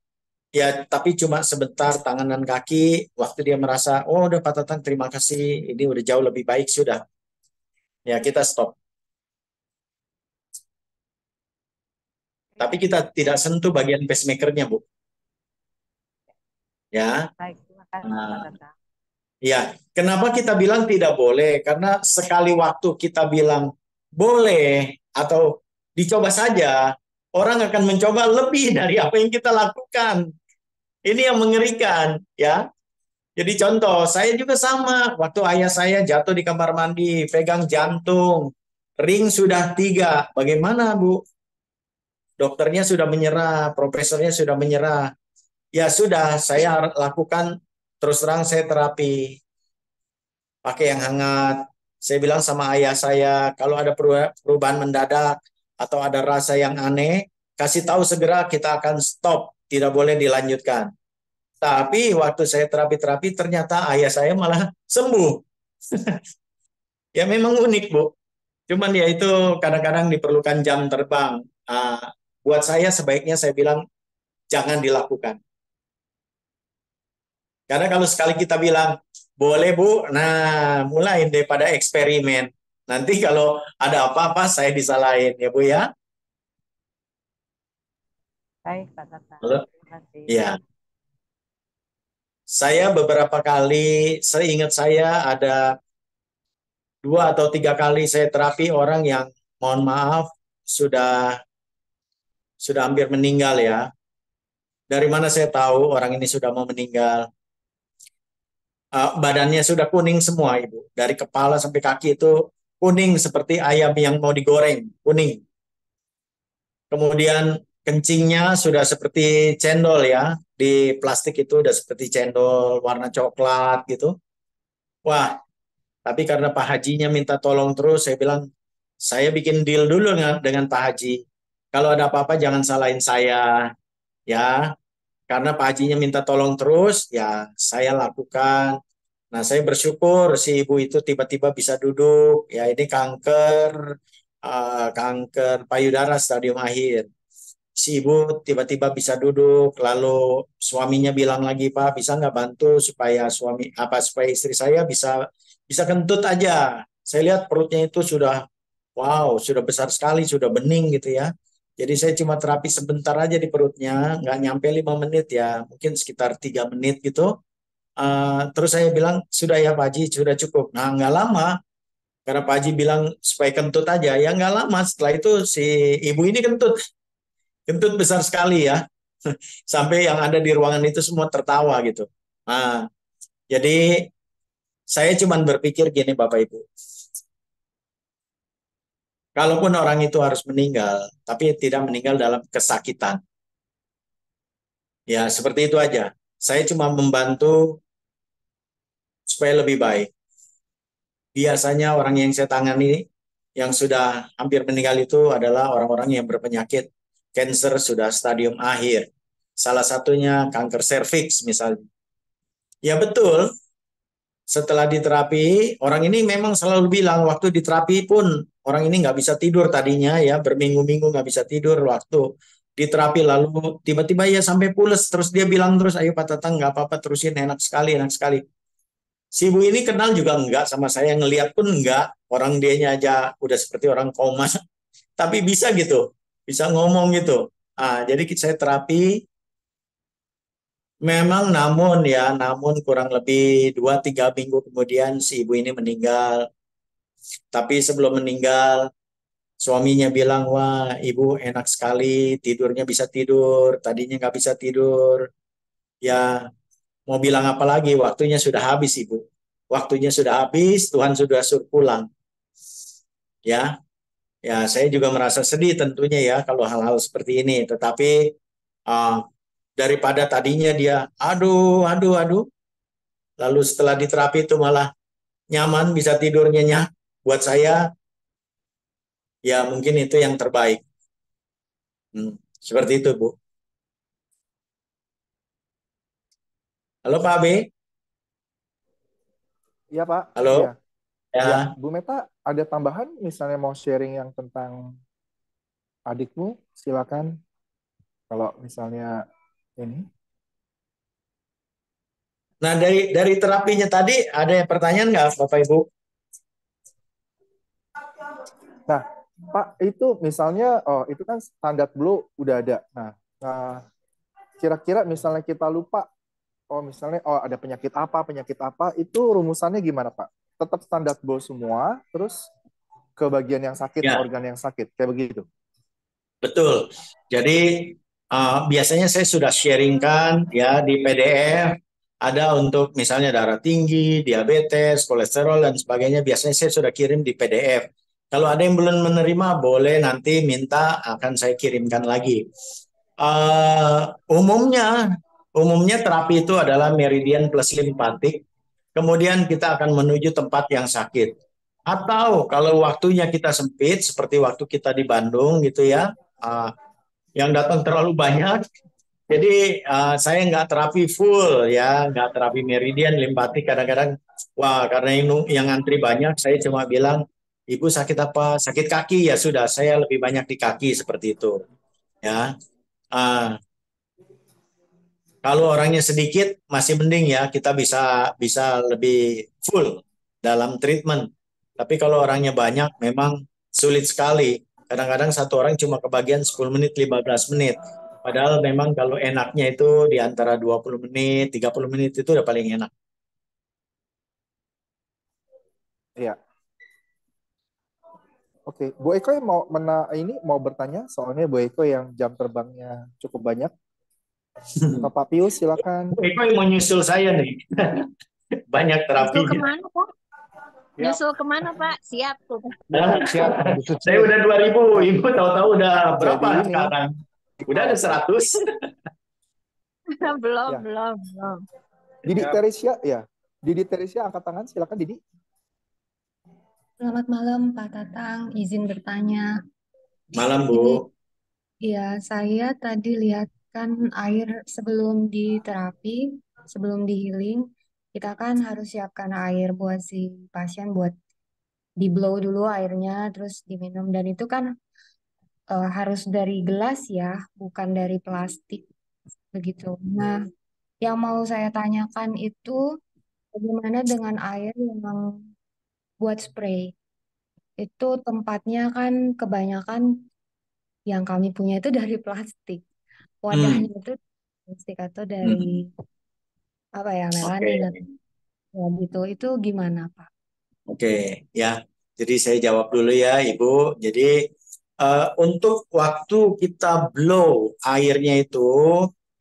ya, tapi cuma sebentar tangan dan kaki. Waktu dia merasa, oh udah Pak Tatang terima kasih, ini udah jauh lebih baik sudah. Ya kita stop. Tapi kita tidak sentuh bagian pacemakernya, Bu. Ya. Baik, terima kasih Pak Nah, Tatang. ya. Kenapa kita bilang tidak boleh? Karena sekali waktu kita bilang boleh atau dicoba saja, orang akan mencoba lebih dari apa yang kita lakukan. Ini yang mengerikan, ya. Jadi contoh, saya juga sama. Waktu ayah saya jatuh di kamar mandi, pegang jantung, ring sudah 3. Bagaimana, Bu? Dokternya sudah menyerah, profesornya sudah menyerah. Ya sudah, saya lakukan, terus terang saya terapi, pakai yang hangat. Saya bilang sama ayah saya, kalau ada perubahan mendadak atau ada rasa yang aneh, kasih tahu segera, kita akan stop, tidak boleh dilanjutkan. Tapi waktu saya terapi-terapi, ternyata ayah saya malah sembuh. Ya memang unik, Bu. Cuman ya itu kadang-kadang diperlukan jam terbang. Buat saya sebaiknya saya bilang jangan dilakukan. Karena kalau sekali kita bilang boleh, Bu, nah mulai daripada eksperimen. Nanti kalau ada apa-apa saya disalahin ya, Bu, ya. Baik, Pak Tata. Halo? Terima kasih. Ya. Saya beberapa kali, seingat saya ada 2 atau 3 kali saya terapi orang yang mohon maaf sudah hampir meninggal, ya. Dari mana saya tahu orang ini sudah mau meninggal? Badannya sudah kuning semua, Ibu. Dari kepala sampai kaki itu kuning seperti ayam yang mau digoreng, kuning. Kemudian kencingnya sudah seperti cendol, ya. Di plastik itu udah seperti cendol, warna coklat gitu. Wah, tapi karena Pak Hajinya minta tolong terus, saya bilang, saya bikin deal dulu dengan Pak Haji. Kalau ada apa-apa jangan salahin saya, ya. Karena Pak Hajinya minta tolong terus, ya saya lakukan. Nah, saya bersyukur si ibu itu tiba-tiba bisa duduk. Ya, ini kanker payudara stadium akhir. Si ibu tiba-tiba bisa duduk, lalu suaminya bilang lagi, Pak, bisa nggak bantu supaya supaya istri saya bisa bisa kentut aja. Saya lihat perutnya itu sudah, wow, sudah besar sekali, sudah bening gitu ya. Jadi saya cuma terapi sebentar aja di perutnya, nggak nyampe 5 menit ya, mungkin sekitar 3 menit gitu. Terus saya bilang, sudah ya Pak Haji, sudah cukup. Nah, nggak lama, karena Pak Haji bilang supaya kentut aja, ya nggak lama. Setelah itu si ibu ini kentut, kentut besar sekali ya. Sampai yang ada di ruangan itu semua tertawa gitu. Nah, jadi saya cuma berpikir gini Bapak Ibu, kalaupun orang itu harus meninggal, tapi tidak meninggal dalam kesakitan, ya seperti itu aja. Saya cuma membantu supaya lebih baik. Biasanya orang yang saya tangani yang sudah hampir meninggal itu adalah orang-orang yang berpenyakit kanker sudah stadium akhir. Salah satunya kanker serviks misalnya. Ya betul, setelah diterapi, orang ini memang selalu bilang waktu diterapi pun orang ini nggak bisa tidur tadinya ya, berminggu-minggu nggak bisa tidur waktu diterapi, lalu tiba-tiba ya sampai pules, terus dia bilang terus, ayo Pak Tatang nggak apa-apa, terusin, enak sekali, enak sekali. Si ibu ini kenal juga enggak sama saya, ngelihat pun enggak, orang dianya aja udah seperti orang koma, tapi bisa gitu, bisa ngomong gitu. Jadi saya terapi, memang namun kurang lebih 2-3 minggu kemudian si ibu ini meninggal. Tapi sebelum meninggal, suaminya bilang, wah ibu enak sekali, tidurnya bisa tidur, tadinya nggak bisa tidur. Ya mau bilang apa lagi, waktunya sudah habis ibu. Waktunya sudah habis, Tuhan sudah suruh pulang. Ya, ya saya juga merasa sedih tentunya ya kalau hal-hal seperti ini. Tetapi uh, daripada tadinya dia, aduh, aduh, aduh, lalu setelah diterapi itu malah nyaman, bisa tidur nyenyak. Buat saya, ya mungkin itu yang terbaik. Seperti itu, Bu. Halo Pak B. Iya, Pak. Iya. Halo. Ya, Ya. Bu Meta, ada tambahan misalnya mau sharing yang tentang adikmu? Silakan. Kalau misalnya ini. Nah, dari terapinya tadi ada pertanyaan nggak, Bapak Ibu? Nah, Pak, itu misalnya, oh itu kan standar blue udah ada. Nah, kira-kira misalnya kita lupa, oh misalnya, oh ada penyakit apa, itu rumusannya gimana, Pak? Tetap standar blue semua, terus ke bagian yang sakit, Ya, organ yang sakit, kayak begitu. Betul. Jadi biasanya saya sudah sharingkan ya di PDF, ada untuk misalnya darah tinggi, diabetes, kolesterol dan sebagainya. Biasanya saya sudah kirim di PDF. Kalau ada yang belum menerima, boleh nanti minta akan saya kirimkan lagi. Eh, umumnya, umumnya terapi itu adalah meridian plus limpatik. Kemudian kita akan menuju tempat yang sakit. Atau kalau waktunya kita sempit, seperti waktu kita di Bandung gitu ya, uh, yang datang terlalu banyak. Jadi saya nggak terapi full ya, nggak terapi meridian limpatik. Kadang-kadang, wah karena yang antri banyak, saya cuma bilang, Ibu sakit apa? Sakit kaki ya sudah, saya lebih banyak di kaki seperti itu. Ya, Ah, kalau orangnya sedikit masih mending ya, kita bisa bisa lebih full dalam treatment. Tapi kalau orangnya banyak, memang sulit sekali. Kadang-kadang satu orang cuma kebagian 10 menit, 15 menit. Padahal memang kalau enaknya itu di antara 20 menit, 30 menit itu udah paling enak. Iya. Oke, Bu Eko yang mau bertanya, soalnya Bu Eko yang jam terbangnya cukup banyak. Pak Pius, silakan. Eko yang mau nyusul saya nih. Banyak Nyusul terapinya. kemana, Pak? Ya. Nyusul kemana, Pak? Siap tuh. Siap. Saya udah 2000, Ibu tahu-tahu udah berapa Jadi ini, sekarang? Udah ada 100. Belum, Ya. belum. Didi Teresia, ya. Didi Teresia, angkat tangan, silakan Didi. Selamat malam Pak Tatang, izin bertanya. Malam, Ini Bu. ya saya tadi lihat kan air sebelum diterapi, sebelum di healing, kita kan harus siapkan air buat si pasien buat di blow dulu airnya, terus diminum dan itu kan harus dari gelas ya, bukan dari plastik begitu. Nah, yang mau saya tanyakan itu bagaimana dengan air yang buat spray? Itu tempatnya kan kebanyakan yang kami punya itu dari plastik. Hmm, Wadahnya itu plastik atau dari hmm. apa ya, Oke, melanin atau ya gitu. Itu gimana, Pak? oke, ya. Jadi saya jawab dulu ya, Ibu. Jadi untuk waktu kita blow airnya itu,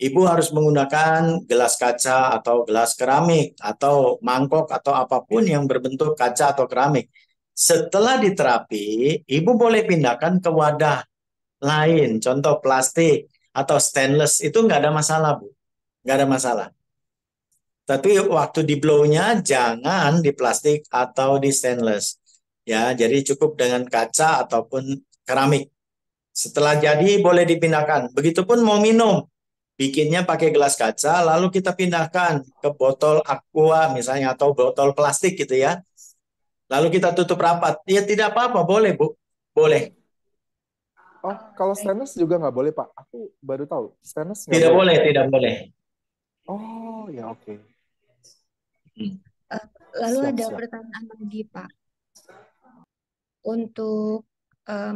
Ibu harus menggunakan gelas kaca atau gelas keramik atau mangkok atau apapun yang berbentuk kaca atau keramik. Setelah diterapi, Ibu boleh pindahkan ke wadah lain, contoh plastik atau stainless, itu nggak ada masalah, Bu. Nggak ada masalah. Tapi waktu di blow-nya jangan di plastik atau di stainless. Ya, jadi cukup dengan kaca ataupun keramik. Setelah jadi boleh dipindahkan. Begitupun mau minum, bikinnya pakai gelas kaca, lalu kita pindahkan ke botol aqua misalnya atau botol plastik gitu ya. Lalu kita tutup rapat. Ya tidak apa-apa, boleh Bu. Boleh. Oh, kalau stainless juga nggak boleh, Pak. Aku baru tahu. Stainless nggak Tidak boleh. boleh, tidak boleh. Oh, ya oke. Lalu Siap, ada siap. pertanyaan lagi, Pak. Untuk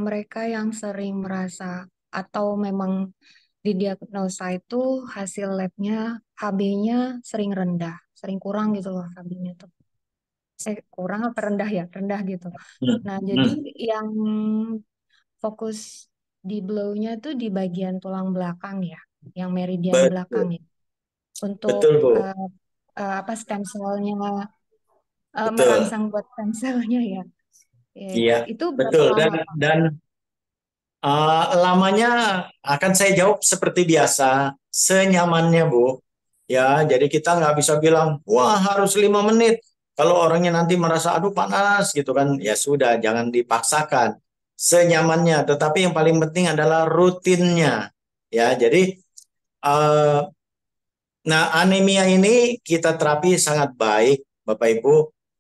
mereka yang sering merasa atau memang didiagnosa itu hasil labnya HB-nya sering rendah, sering kurang gitu loh HB-nya tuh. Kurang apa rendah ya? Rendah gitu. Hmm. Nah, jadi yang fokus di blow-nya tuh di bagian tulang belakang ya, yang meridian belakang Betul, ya. Untuk betul Bu. apa stem cell-nya Betul. merangsang buat stem cell-nya ya. Iya, Itu berapa betul. lama, Pak? Dan lamanya akan saya jawab seperti biasa, senyamannya Bu. Ya, jadi kita nggak bisa bilang, wah harus 5 menit. Kalau orangnya nanti merasa, aduh panas gitu kan, ya sudah, jangan dipaksakan. Senyamannya, tetapi yang paling penting adalah rutinnya. Ya, jadi, eh, nah anemia ini kita terapi sangat baik, Bapak Ibu,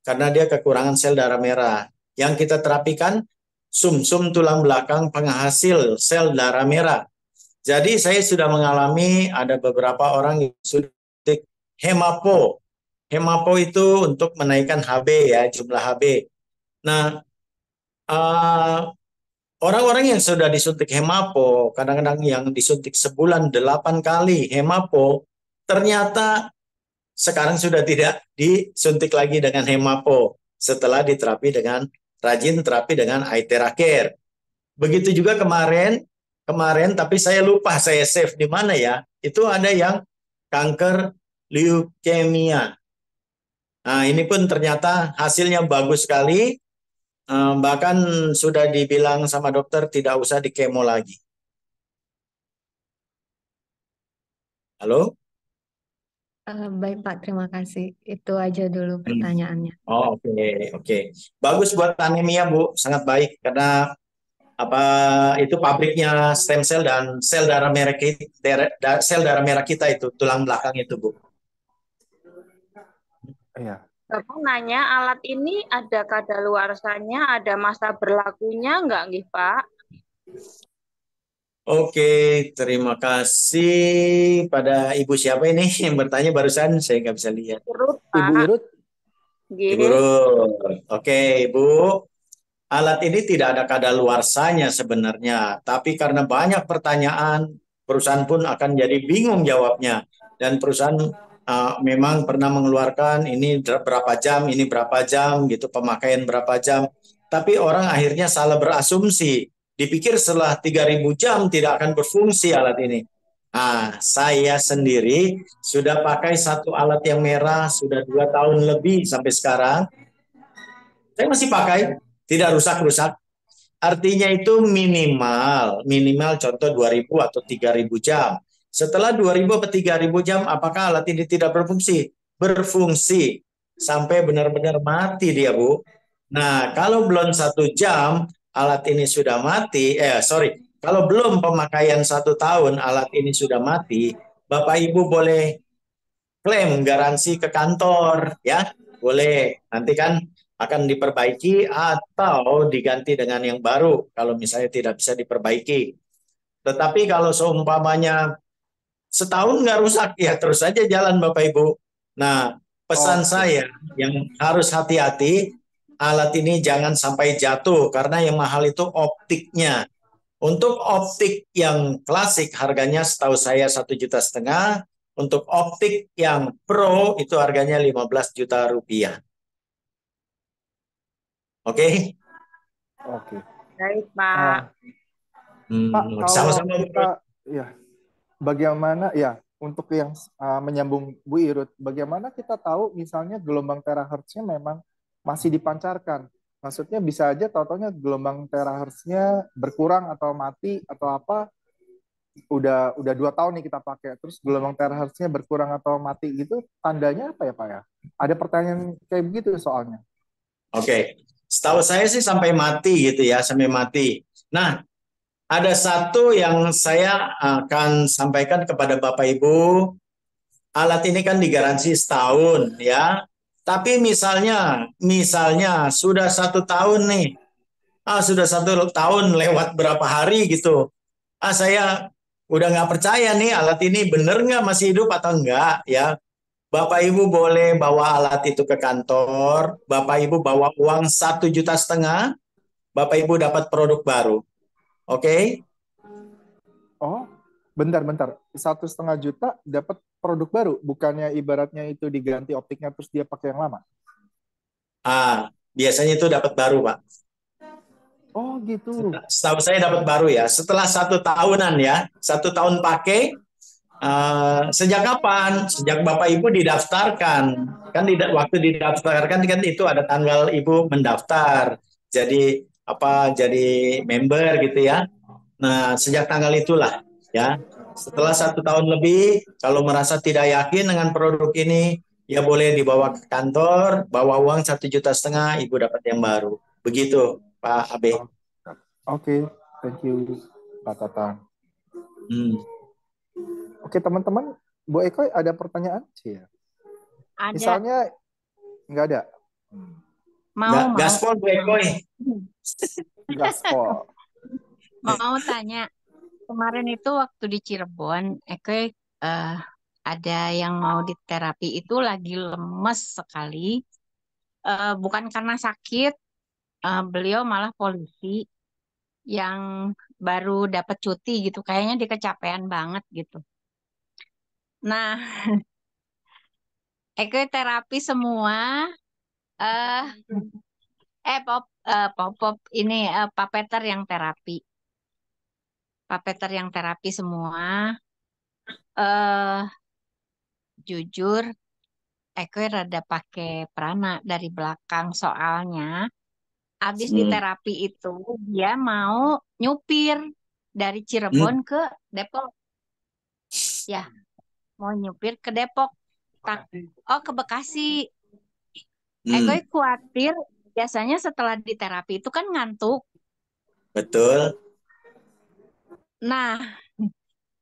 karena dia kekurangan sel darah merah. Yang kita terapikan sumsum tulang belakang penghasil sel darah merah. Jadi saya sudah mengalami ada beberapa orang yang suntik hemapo. Hemapo itu untuk menaikkan HB ya, jumlah HB. Nah, eh, orang-orang yang sudah disuntik hemapo, kadang-kadang yang disuntik sebulan 8 kali hemapo, ternyata sekarang sudah tidak disuntik lagi dengan hemapo setelah diterapi dengan rajin terapi dengan Aithera Care. Begitu juga kemarin kemarin, tapi saya lupa saya save di mana ya. Itu ada yang kanker leukemia. Nah, ini pun ternyata hasilnya bagus sekali. Bahkan sudah dibilang sama dokter tidak usah di kemo lagi. Halo? Baik Pak, terima kasih. Itu aja dulu Hmm. pertanyaannya. Oh, oke, oke. Bagus buat anemia, Bu. Sangat baik karena apa itu pabriknya stem cell dan sel darah merah kita, sel darah merah kita itu tulang belakang itu, Bu. Iya. Bapak nanya, alat ini ada kadaluarsanya, ada masa berlakunya nggak, nggih, Pak? Oke, terima kasih pada Ibu siapa ini yang bertanya barusan, saya nggak bisa lihat. Urut, Ibu Pak. Irut, Ibu Nggih. Ruth. Oke, Ibu. Alat ini tidak ada kadaluarsanya sebenarnya, tapi karena banyak pertanyaan, perusahaan pun akan jadi bingung jawabnya. Dan perusahaan memang pernah mengeluarkan ini berapa jam gitu, pemakaian berapa jam. Tapi orang akhirnya salah berasumsi, dipikir setelah 3.000 jam tidak akan berfungsi alat ini. Nah, saya sendiri sudah pakai satu alat yang merah sudah 2 tahun lebih sampai sekarang. Saya masih pakai, tidak rusak-rusak. Artinya itu minimal contoh 2.000 atau 3.000 jam. Setelah 2.000 atau 3.000 jam, apakah alat ini tidak berfungsi? Berfungsi sampai benar-benar mati dia, Bu. Nah, kalau belum 1 jam alat ini sudah mati, kalau belum pemakaian 1 tahun alat ini sudah mati, Bapak Ibu boleh klaim garansi ke kantor, ya boleh. Nanti kan akan diperbaiki atau diganti dengan yang baru kalau misalnya tidak bisa diperbaiki. Tetapi kalau seumpamanya setahun nggak rusak, ya terus saja jalan Bapak Ibu. Nah, pesan oke, saya yang harus hati-hati, alat ini jangan sampai jatuh karena yang mahal itu optiknya. Untuk optik yang klasik harganya setahu saya 1,5 juta. Untuk optik yang pro itu harganya 15 juta rupiah. Oke? oke. Baik, Pak. Ah, Pak, kalau Sama-sama. kita, ya, bagaimana, ya, untuk yang menyambung Bu Irut, bagaimana kita tahu misalnya gelombang terahertznya memang masih dipancarkan? Maksudnya bisa aja tahu-taunya gelombang terahertznya berkurang atau mati atau apa, udah 2 tahun nih kita pakai, terus gelombang terahertznya berkurang atau mati gitu, tandanya apa ya Pak ya? Ada pertanyaan kayak begitu soalnya. Oke. Setahu saya sih sampai mati gitu ya, sampai mati. Nah, ada satu yang saya akan sampaikan kepada Bapak Ibu. Alat ini kan digaransi setahun ya. Tapi misalnya sudah 1 tahun nih. Sudah 1 tahun lewat berapa hari gitu. Saya udah nggak percaya nih alat ini bener nggak masih hidup atau enggak ya. Bapak Ibu boleh bawa alat itu ke kantor. Bapak Ibu bawa uang 1,5 juta. Bapak Ibu dapat produk baru. Oke? Oh, bentar-bentar, 1,5 juta dapat produk baru, bukannya ibaratnya itu diganti optiknya terus dia pakai yang lama? Biasanya itu dapat baru, Pak. Oh gitu. Setahu saya dapat baru ya. Setelah 1 tahunan ya, 1 tahun pakai. Sejak kapan? Sejak Bapak Ibu didaftarkan. Kan waktu didaftarkan kan itu ada tanggal Ibu mendaftar. Jadi jadi member gitu ya. Nah, sejak tanggal itulah ya. Setelah 1 tahun lebih, kalau merasa tidak yakin dengan produk ini, ya boleh dibawa ke kantor, bawa uang 1,5 juta, Ibu dapat yang baru. Begitu, Pak Abe. Oh, oke, thank you Pak Tatang. Hmm. Oke teman-teman, Bu Eko ada pertanyaan sih ya? Ada. Misalnya nggak ada. Mau. Gaspol, Bu Ekoy. Gaspol. Mau tanya. Kemarin itu waktu di Cirebon, ada yang mau diterapi itu lagi lemes sekali. Bukan karena sakit, beliau malah polisi yang baru dapat cuti gitu. Kayaknya dia kecapean banget gitu. Nah, terapi semua, eh pop ini Pak Peter yang terapi. Pak Peter yang terapi semua. eh Jujur, Eko rada pakai prana dari belakang soalnya. Abis di Hmm. terapi itu dia mau nyupir dari Cirebon Hmm. ke Depok. Ya, mau nyupir ke Depok. Oh, ke Bekasi. Eko Hmm. khawatir biasanya setelah di terapi itu kan ngantuk. Betul. Nah,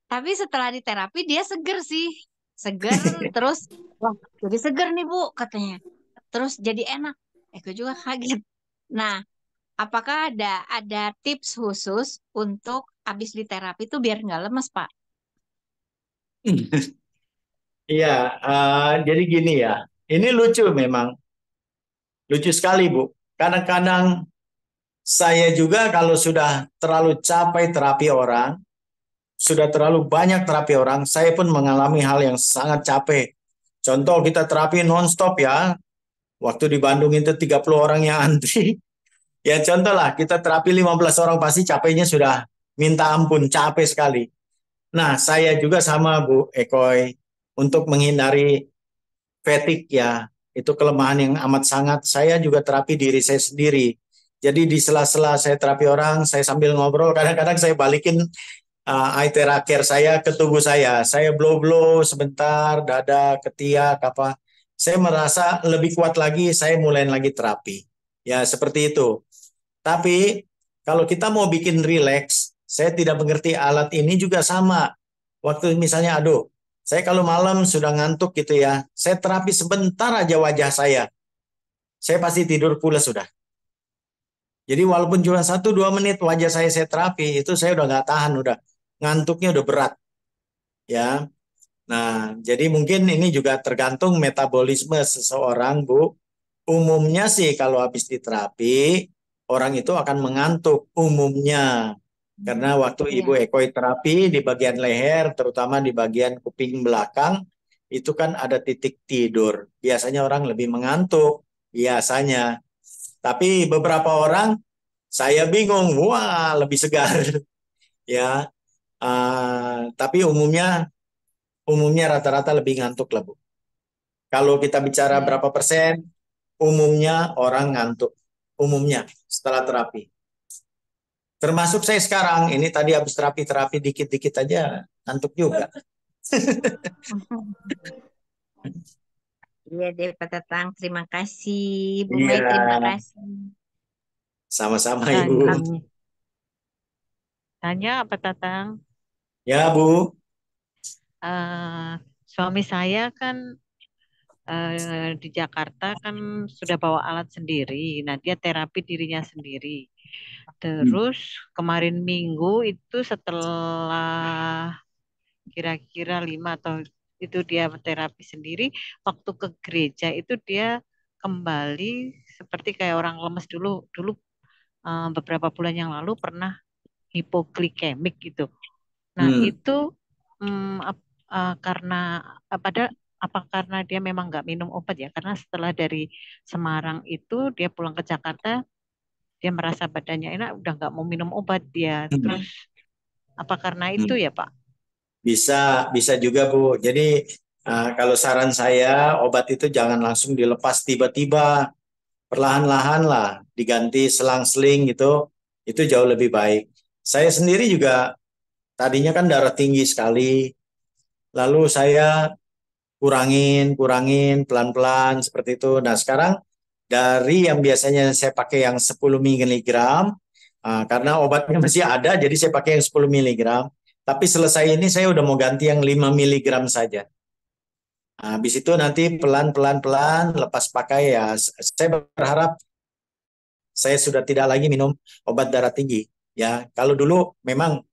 tapi setelah di terapi dia seger sih. Seger terus, wah jadi seger nih Bu katanya. Terus jadi enak. Eko juga kaget. Nah, apakah ada tips khusus untuk abis di terapi itu biar nggak lemes, Pak? Iya, jadi gini ya. Ini lucu memang, lucu sekali Bu. Kadang-kadang saya juga kalau sudah terlalu capek terapi orang, sudah terlalu banyak terapi orang, saya pun mengalami hal yang sangat capek. Contoh kita terapi nonstop ya, waktu di Bandung itu 30 orang yang antri. Ya contoh lah, kita terapi 15 orang pasti capeknya sudah minta ampun, capek sekali. Nah, saya juga sama Bu Ekoy, untuk menghindari fatigue ya, itu kelemahan yang amat sangat. Saya juga terapi diri saya sendiri. Jadi di sela-sela saya terapi orang, saya sambil ngobrol, kadang-kadang saya balikin eye care saya ke tubuh saya. Saya blow-blow sebentar, dada, ketiak, apa. Saya merasa lebih kuat lagi, saya mulai lagi terapi. Ya, seperti itu. Tapi kalau kita mau bikin rileks, saya tidak mengerti alat ini juga sama. Waktu misalnya, aduh, saya kalau malam sudah ngantuk gitu ya, saya terapi sebentar aja wajah saya pasti tidur pulas sudah. Jadi walaupun cuma 1-2 menit wajah saya terapi, itu saya udah nggak tahan, udah ngantuknya udah berat ya. Nah, jadi mungkin ini juga tergantung metabolisme seseorang, Bu. Umumnya sih kalau habis diterapi, orang itu akan mengantuk umumnya. Karena waktu Ibu Iya. ekoi terapi di bagian leher, terutama di bagian kuping belakang, itu kan ada titik tidur. Biasanya orang lebih mengantuk, biasanya. Tapi beberapa orang, saya bingung, wah lebih segar. Ya, tapi umumnya rata-rata lebih ngantuk lah Bu. Kalau kita bicara Iya. berapa persen, umumnya orang ngantuk. Umumnya setelah terapi. Termasuk saya sekarang, ini tadi habis terapi dikit-dikit aja ngantuk juga. Iya deh Pak Tatang, terima kasih. Bu Mei, Iya, terima kasih. sama-sama Ibu. Tanya, tanya apa Tatang? Ya Bu. Eh, Suami saya kan di Jakarta kan sudah bawa alat sendiri. Nah, dia terapi dirinya sendiri. Terus kemarin Minggu itu setelah kira-kira 5 atau itu dia terapi sendiri, waktu ke gereja itu dia kembali seperti kayak orang lemes dulu. Dulu beberapa bulan yang lalu pernah hipoglikemik gitu. Nah, Hmm. itu karena pada apa karena dia memang nggak minum obat ya? Karena setelah dari Semarang itu dia pulang ke Jakarta, dia merasa badannya enak, udah nggak mau minum obat dia. Terus apa karena itu Hmm. ya, Pak? Bisa, bisa juga Bu. Jadi kalau saran saya, obat itu jangan langsung dilepas tiba-tiba, perlahan-lahan lah, diganti selang-seling gitu, itu jauh lebih baik. Saya sendiri juga tadinya kan darah tinggi sekali, lalu saya kurangin pelan-pelan seperti itu. Nah sekarang dari yang biasanya saya pakai yang 10 miligram, karena obatnya masih ada, jadi saya pakai yang 10 miligram. Tapi selesai ini saya udah mau ganti yang 5 miligram saja. Habis itu nanti pelan-pelan lepas pakai ya. Saya berharap saya sudah tidak lagi minum obat darah tinggi. Ya, kalau dulu memang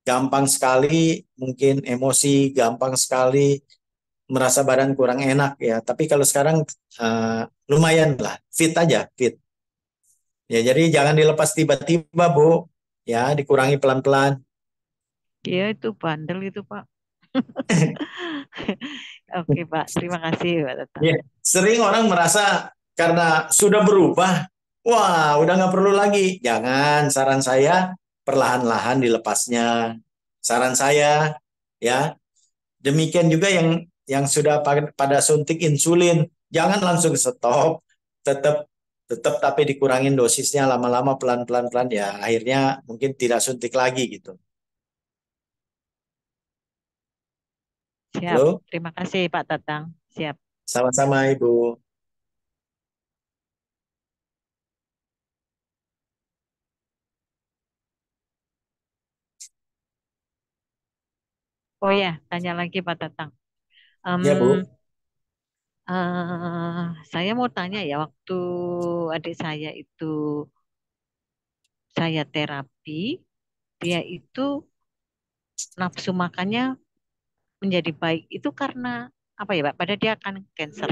gampang sekali, mungkin emosi, gampang sekali merasa badan kurang enak ya. Tapi kalau sekarang lumayan lah, fit aja, fit. Ya, jadi jangan dilepas tiba-tiba, Bu. Ya, dikurangi pelan-pelan. Iya itu bandel itu, Pak. Oke, Pak. Terima kasih, Pak Tatang. Ya, sering orang merasa karena sudah berubah, wah, udah nggak perlu lagi. Jangan, saran saya perlahan-lahan dilepasnya. Saran saya ya. Demikian juga yang sudah pada suntik insulin, jangan langsung stop, tetap tetap tapi dikurangin dosisnya lama-lama pelan-pelan pelan ya akhirnya mungkin tidak suntik lagi gitu. Siap. Halo, Terima kasih Pak Tatang. Siap. sama-sama Ibu. Oh ya, tanya lagi Pak Tatang. Em, Ya Bu. saya mau tanya ya, waktu adik saya itu saya terapi, dia itu nafsu makannya menjadi baik. Itu karena apa ya Pak? Padahal dia akan cancer.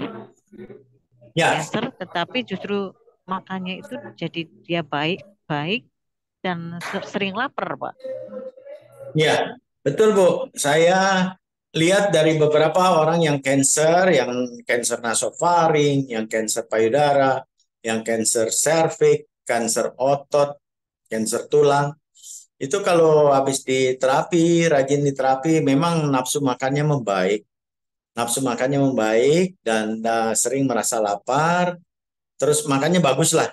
Ya, Cancer, tetapi justru makannya itu jadi dia baik dan sering lapar Pak. ya, betul Bu. Saya lihat dari beberapa orang yang cancer nasofaring, yang cancer payudara, yang cancer serviks, cancer otot, cancer tulang. Itu kalau habis diterapi, rajin diterapi, memang nafsu makannya membaik. Nafsu makannya membaik dan sering merasa lapar, terus makannya bagus lah.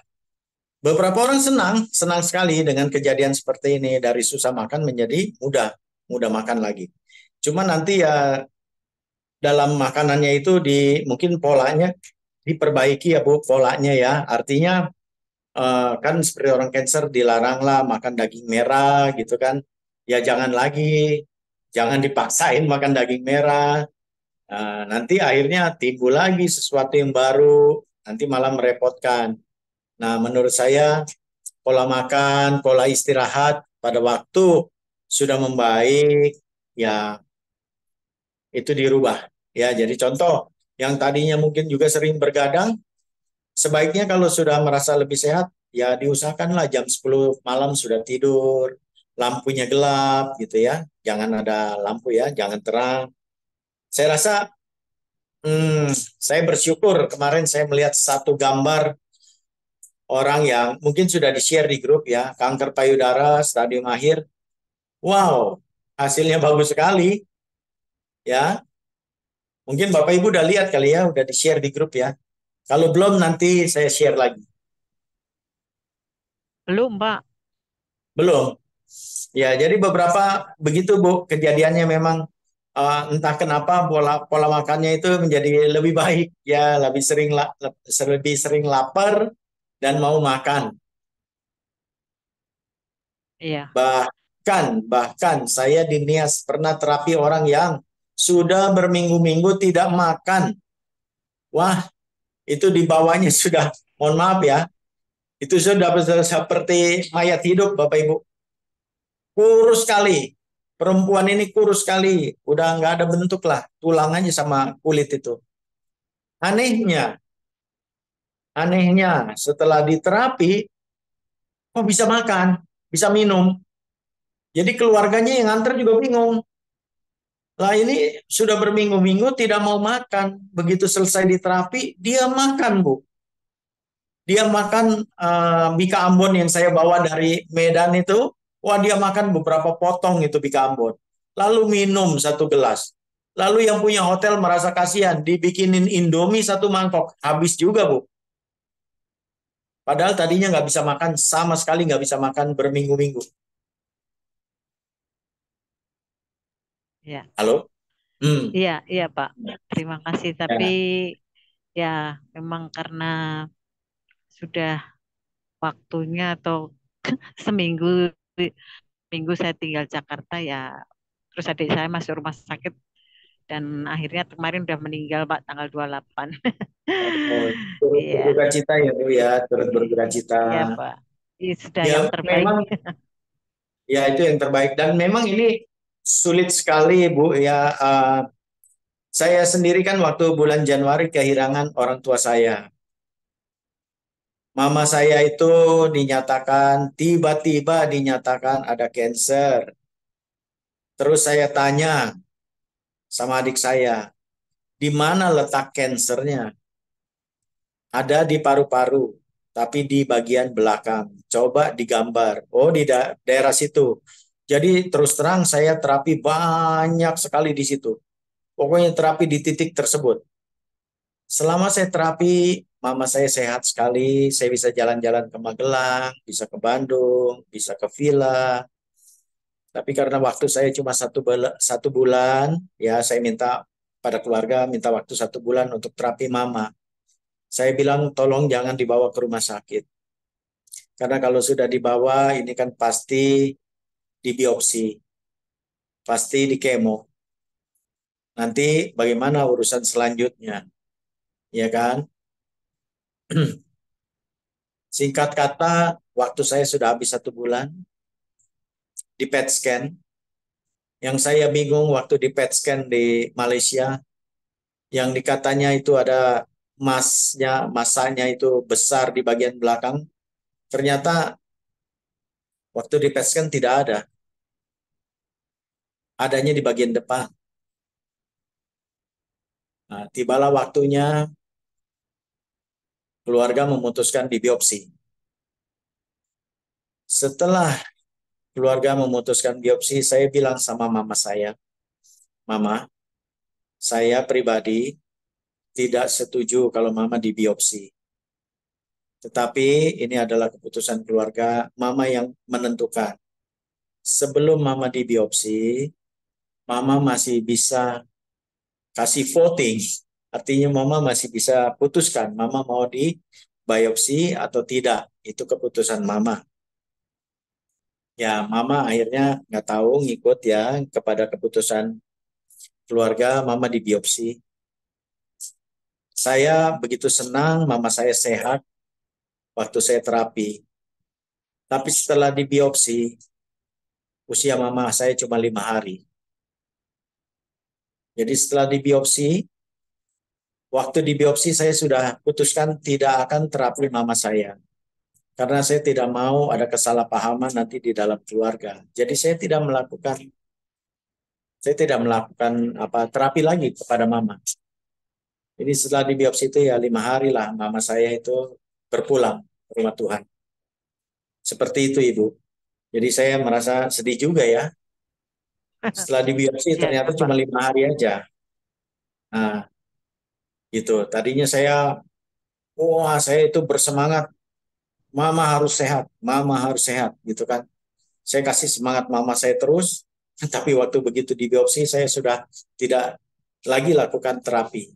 Beberapa orang senang, senang sekali dengan kejadian seperti ini. Dari susah makan menjadi mudah makan lagi. Cuma nanti ya dalam makanannya itu mungkin polanya diperbaiki ya Bu, polanya ya. Artinya kan seperti orang cancer dilarang lah makan daging merah gitu kan. Ya jangan lagi, jangan dipaksain makan daging merah. Nanti akhirnya timbul lagi sesuatu yang baru, nanti malah merepotkan. Nah, menurut saya pola makan, pola istirahat pada waktu sudah membaik, ya itu dirubah. Ya, jadi contoh yang tadinya mungkin juga sering bergadang, sebaiknya kalau sudah merasa lebih sehat, ya diusahakanlah jam 10 malam sudah tidur, lampunya gelap gitu ya, jangan ada lampu ya, jangan terang. Saya rasa saya bersyukur kemarin saya melihat satu gambar orang yang mungkin sudah di-share di grup ya, kanker payudara stadium akhir. Wow, hasilnya bagus sekali ya. Mungkin Bapak Ibu udah lihat kali ya, udah di-share di grup ya. Kalau belum nanti saya share lagi. Belum Pak. Belum. Ya, jadi beberapa begitu Bu, kejadiannya memang entah kenapa pola pola makannya itu menjadi lebih baik ya, lebih sering lapar dan mau makan. Iya. Bahkan saya di Nias pernah terapi orang yang sudah berminggu-minggu tidak makan. Wah, itu di bawahnya sudah, mohon maaf ya, itu sudah seperti mayat hidup Bapak Ibu. Kurus sekali. Perempuan ini kurus sekali. Udah nggak ada bentuk lah. Tulang aja sama kulit itu. Anehnya, anehnya setelah diterapi, kok bisa makan, bisa minum. Jadi keluarganya yang nganter juga bingung. Lah ini sudah berminggu-minggu tidak mau makan. Begitu selesai diterapi, dia makan, Bu. Dia makan bika Ambon yang saya bawa dari Medan itu. Wah, dia makan beberapa potong itu bika Ambon. Lalu minum satu gelas. Lalu yang punya hotel merasa kasihan, dibikinin Indomie satu mangkok. Habis juga, Bu. Padahal tadinya nggak bisa makan, sama sekali nggak bisa makan berminggu-minggu. Ya. Halo? Iya, iya Pak. Terima kasih. Tapi Ya. ya memang karena sudah waktunya atau seminggu minggu saya tinggal Jakarta ya, terus adik saya masuk rumah sakit dan akhirnya kemarin udah meninggal Pak tanggal 28. Oh, turut Iya, berduka cita ya, Bu ya, turut berduka cita. iya Pak. Ini sudah Ya, yang terbaik. memang ya itu yang terbaik dan memang ini sulit sekali Bu ya. Saya sendiri kan waktu bulan Januari kehilangan orang tua saya. Mama saya itu tiba-tiba dinyatakan ada cancer. Terus saya tanya sama adik saya, di mana letak cancernya? Ada di paru-paru, tapi di bagian belakang. Coba digambar. Oh, di daerah situ. Jadi terus terang saya terapi banyak sekali di situ. Pokoknya terapi di titik tersebut. Selama saya terapi, mama saya sehat sekali. Saya bisa jalan-jalan ke Magelang, bisa ke Bandung, bisa ke villa. Tapi karena waktu saya cuma 1 bulan, ya saya minta pada keluarga minta waktu 1 bulan untuk terapi mama. Saya bilang tolong jangan dibawa ke rumah sakit. Karena kalau sudah dibawa ini kan pasti dibiopsi, pasti dikemo. Nanti bagaimana urusan selanjutnya, ya kan? Singkat kata, waktu saya sudah habis 1 bulan di PET scan. Yang saya bingung waktu di PET scan di Malaysia, yang dikatanya itu ada masanya itu besar di bagian belakang. Ternyata waktu di PET scan tidak ada. Adanya di bagian depan. Nah, tibalah waktunya keluarga memutuskan dibiopsi. Setelah keluarga memutuskan biopsi, saya bilang sama mama saya, Mama, saya pribadi tidak setuju kalau mama dibiopsi. Tetapi ini adalah keputusan keluarga, mama yang menentukan. Sebelum mama dibiopsi, mama masih bisa kasih voting. Artinya mama masih bisa putuskan, mama mau dibiopsi atau tidak. Itu keputusan mama. Ya, mama akhirnya nggak tahu ngikut ya kepada keputusan keluarga, mama dibiopsi. Saya begitu senang mama saya sehat waktu saya terapi. Tapi setelah dibiopsi, usia mama saya cuma 5 hari. Jadi setelah dibiopsi, waktu dibiopsi saya sudah putuskan tidak akan terapi mama saya. Karena saya tidak mau ada kesalahpahaman nanti di dalam keluarga. Jadi saya tidak melakukan terapi lagi kepada mama. Jadi setelah dibiopsi itu ya 5 hari lah mama saya itu berpulang ke rumah Tuhan. Seperti itu Ibu. Jadi saya merasa sedih juga ya. Setelah dibiopsi Ya, ternyata Pak. cuma 5 hari aja. Nah, gitu. Tadinya saya itu bersemangat, mama harus sehat, mama harus sehat, gitu kan. Saya kasih semangat mama saya terus, tapi waktu begitu dibiopsi saya sudah tidak lagi lakukan terapi.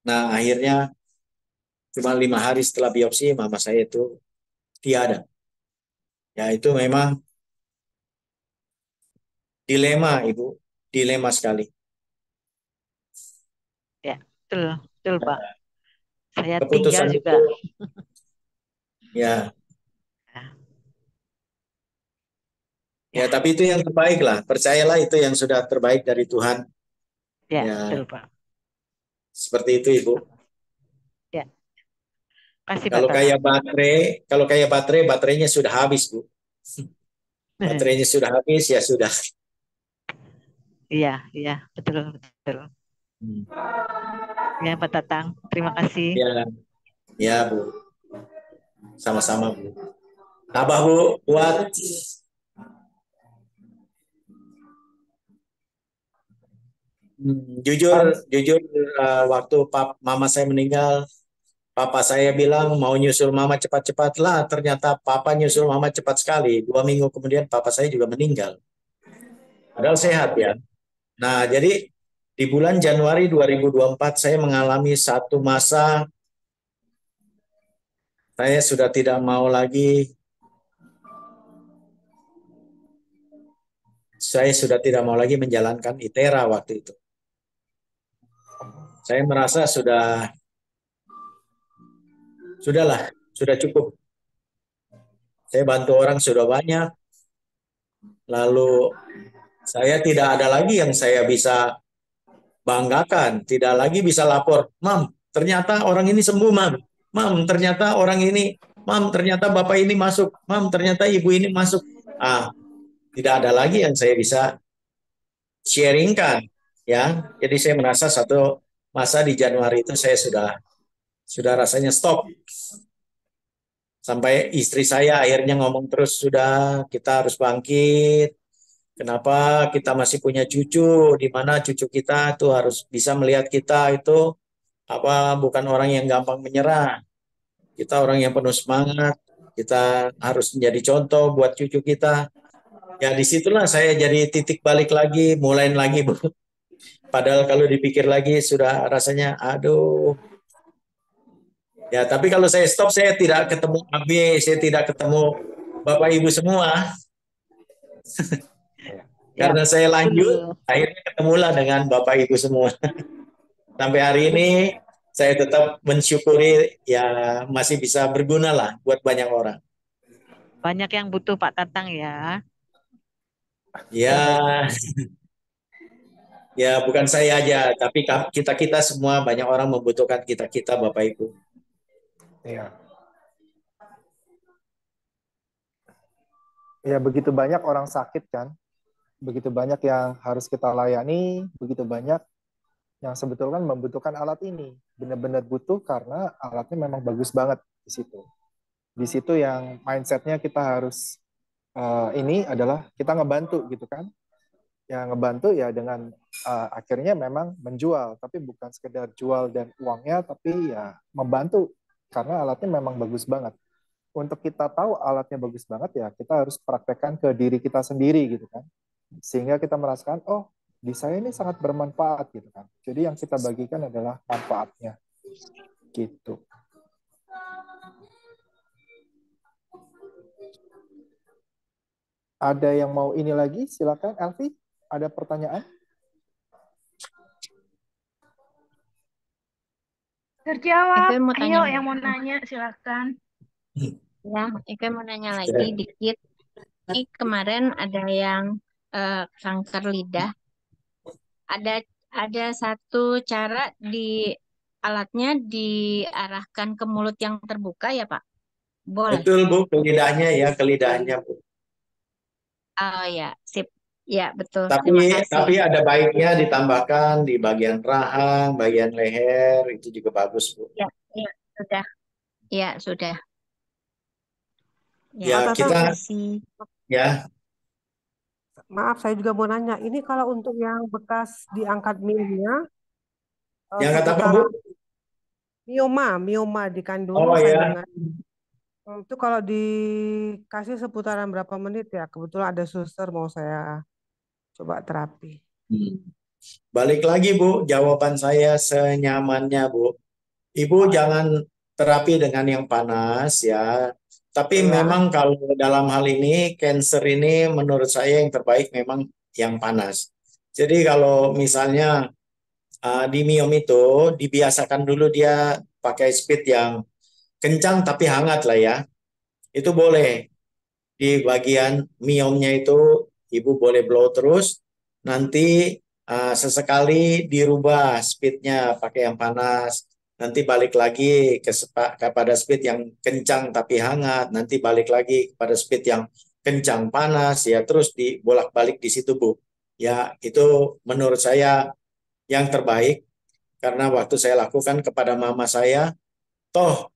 Nah, akhirnya cuma 5 hari setelah biopsi mama saya itu tiada. Ya itu memang dilema Ibu, dilema sekali. Ya, betul, betul Pak. Saya tinggal Keputusan juga. itu ya. Ya, tapi itu yang terbaik lah. Percayalah itu yang sudah terbaik dari Tuhan. Ya, Ya, betul Pak. seperti itu Ibu. Ya, kasih Pak Kalau Tatang. kayak baterai, baterainya sudah habis, Bu. Baterainya sudah habis, ya sudah. Iya, iya, betul, betul. Ya Pak Tatang, terima kasih. Ya, ya Bu. Sama-sama Bu. Tabah Bu, kuat. Jujur waktu mama saya meninggal, papa saya bilang mau nyusul mama cepat-cepat lah. Ternyata papa nyusul mama cepat sekali. 2 minggu kemudian papa saya juga meninggal. Padahal sehat ya. Nah, jadi di bulan Januari 2024 saya mengalami satu masa saya sudah tidak mau lagi, menjalankan ITERA waktu itu. Saya merasa sudahlah, sudah cukup. Saya bantu orang sudah banyak, lalu saya tidak ada lagi yang saya bisa banggakan, tidak lagi bisa lapor, Mam, ternyata orang ini sembuh, Mam. Mam, ternyata orang ini, Mam, ternyata Bapak ini masuk, Mam, ternyata Ibu ini masuk. Tidak ada lagi yang saya bisa sharingkan, ya. Jadi saya merasa satu masa di Januari itu saya sudah rasanya stop. Sampai istri saya akhirnya ngomong terus, sudah kita harus bangkit. Kenapa kita masih punya cucu, di mana cucu kita tuh harus bisa melihat kita itu bukan orang yang gampang menyerah. Kita orang yang penuh semangat. Kita harus menjadi contoh buat cucu kita. Ya disitulah saya jadi titik balik lagi, mulain lagi Bu. Padahal kalau dipikir lagi sudah rasanya, aduh. Ya tapi kalau saya stop, saya tidak ketemu AB, saya tidak ketemu Bapak Ibu semua. Ya, Karena saya lanjut, betul. akhirnya ketemulah dengan Bapak Ibu semua. Sampai hari ini saya tetap mensyukuri ya masih bisa berguna lah buat banyak orang. Banyak yang butuh Pak Tatang ya. Ya, ya bukan saya aja, tapi kita-kita semua banyak orang membutuhkan kita-kita Bapak Ibu. Iya. Ya, begitu banyak orang sakit kan, begitu banyak yang harus kita layani, begitu banyak yang sebetulnya membutuhkan alat ini. Benar-benar butuh karena alatnya memang bagus banget di situ. Di situ yang mindsetnya kita harus ini adalah kita ngebantu gitu kan. Ya ngebantu ya dengan akhirnya memang menjual, tapi bukan sekedar jual dan uangnya, tapi ya membantu karena alatnya memang bagus banget. Untuk kita tahu alatnya bagus banget ya kita harus praktekkan ke diri kita sendiri gitu kan, sehingga kita merasakan oh di saya ini sangat bermanfaat gitu kan. Jadi yang kita bagikan adalah manfaatnya gitu. Ada yang mau ini lagi? Silakan Elvi, ada pertanyaan? Terjawab. Eke mau tanya Ayo yang mau nanya silakan. ya, Eke mau nanya lagi dikit. Ini kemarin ada yang kanker lidah. Ada satu cara di alatnya diarahkan ke mulut yang terbuka ya Pak? Boleh. Betul Bu, ke lidahnya ya, ke lidahnya Bu. Oh ya, sip. Ya, betul. Tapi Terima kasih. tapi ada baiknya ditambahkan di bagian rahang, bagian leher itu juga bagus Bu. Ya, ya, sudah. Ya, sudah. Ya, Ya Pak kita Tatang, kasih. ya maaf saya juga mau nanya. Ini kalau untuk yang bekas diangkat minumnya, yang kata apa Bu? seputaran mioma di kandung, Oh saya ya, dengar. Itu kalau dikasih seputaran berapa menit ya? Kebetulan ada suster mau saya coba terapi. balik lagi Bu, jawaban saya senyamannya Bu. Ibu jangan terapi dengan yang panas ya. Tapi Ya, memang kalau dalam hal ini, cancer ini menurut saya yang terbaik memang yang panas. Jadi kalau misalnya di miom itu dibiasakan dulu dia pakai speed yang kencang tapi hangat lah ya. Itu boleh. Di bagian miomnya itu ibu boleh blow terus. Nanti sesekali dirubah speednya pakai yang panas. Nanti balik lagi kepada speed yang kencang tapi hangat. Nanti balik lagi kepada speed yang kencang panas ya. Terus dibolak-balik di situ Bu. Ya itu menurut saya yang terbaik karena waktu saya lakukan kepada mama saya, toh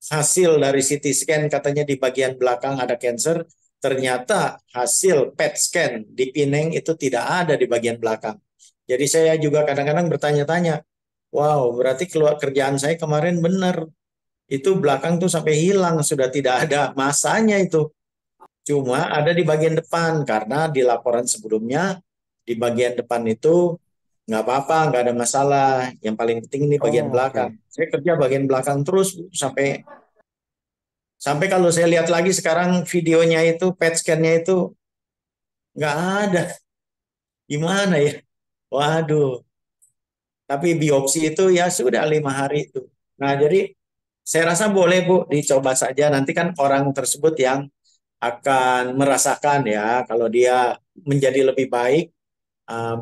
hasil dari CT scan katanya di bagian belakang ada cancer, ternyata hasil PET scan di Pineng itu tidak ada di bagian belakang. Jadi saya juga kadang-kadang bertanya-tanya, wow berarti keluar kerjaan saya kemarin benar. Itu belakang tuh sampai hilang, sudah tidak ada masanya itu. Cuma ada di bagian depan, karena di laporan sebelumnya, di bagian depan itu nggak apa-apa, nggak ada masalah. Yang paling penting ini bagian Oh, belakang. oke. Saya kerja bagian belakang terus sampai sampai kalau saya lihat lagi sekarang videonya itu, PET scan-nya itu nggak ada. Gimana ya? Waduh. Tapi biopsi itu ya sudah 5 hari itu. Nah, jadi saya rasa boleh Bu dicoba saja. Nanti kan orang tersebut yang akan merasakan ya kalau dia menjadi lebih baik,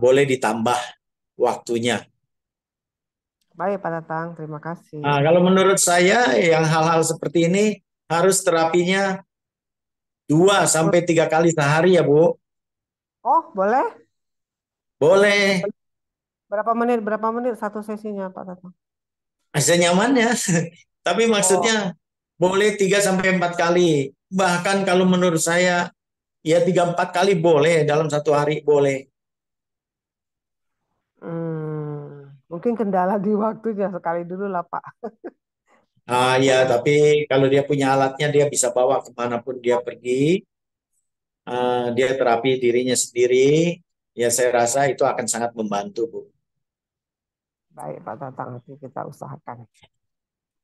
boleh ditambah waktunya. baik Pak Tatang, terima kasih. Nah, kalau menurut saya yang hal-hal seperti ini harus terapinya 2 sampai 3 kali sehari ya Bu. Oh, boleh? Boleh, Berapa menit satu sesinya Pak Tatang? senyamannya. Tapi Oh, maksudnya boleh 3 sampai 4 kali. Bahkan kalau menurut saya ya 3-4 kali boleh dalam satu hari boleh. Mungkin kendala di waktunya sekali dulu lah Pak. Ya, tapi kalau dia punya alatnya dia bisa bawa kemanapun dia pergi. Dia terapi dirinya sendiri. Ya saya rasa itu akan sangat membantu, Bu. Baik Pak Tatang, nanti kita usahakan.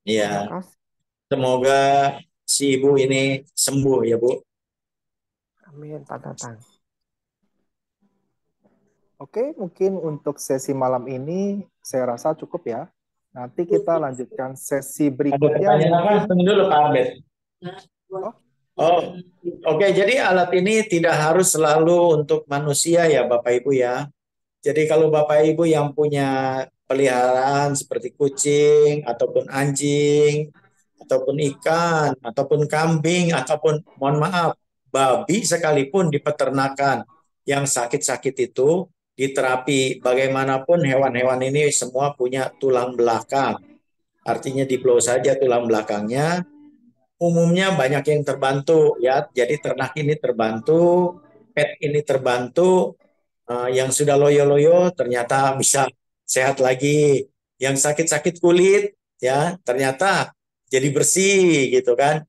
Ya, Terima kasih. semoga si ibu ini sembuh ya, Bu. Amin Pak Tatang. Oke, mungkin untuk sesi malam ini saya rasa cukup ya. Nanti kita lanjutkan sesi Ada berikutnya pertanyaan apa? mungkin. Tunggu dulu Pak Arbet. Oh, Oh, oke. Jadi alat ini tidak harus selalu untuk manusia ya, Bapak Ibu ya. Jadi kalau Bapak Ibu yang punya peliharaan seperti kucing ataupun anjing ataupun ikan ataupun kambing ataupun mohon maaf babi sekalipun di peternakan yang sakit-sakit itu diterapi, bagaimanapun hewan-hewan ini semua punya tulang belakang. Artinya diplow saja tulang belakangnya, umumnya banyak yang terbantu ya. Jadi ternak ini terbantu, pet ini terbantu, yang sudah loyo-loyo ternyata bisa sehat lagi. Yang sakit-sakit kulit ya ternyata jadi bersih gitu kan.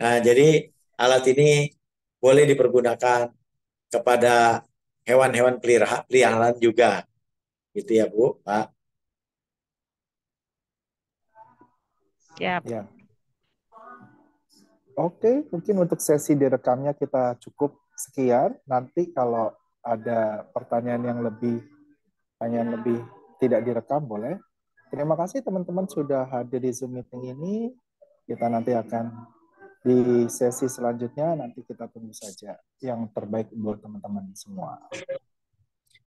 Nah, jadi alat ini boleh dipergunakan kepada hewan-hewan peliharaan juga. Gitu ya, Bu, Pak. Siap. ya. Oke, mungkin untuk sesi direkamnya kita cukup sekian. Nanti kalau ada pertanyaan lebih tidak direkam boleh. Terima kasih teman-teman sudah hadir di Zoom meeting ini. Kita nanti akan di sesi selanjutnya nanti kita tunggu saja yang terbaik buat teman-teman semua.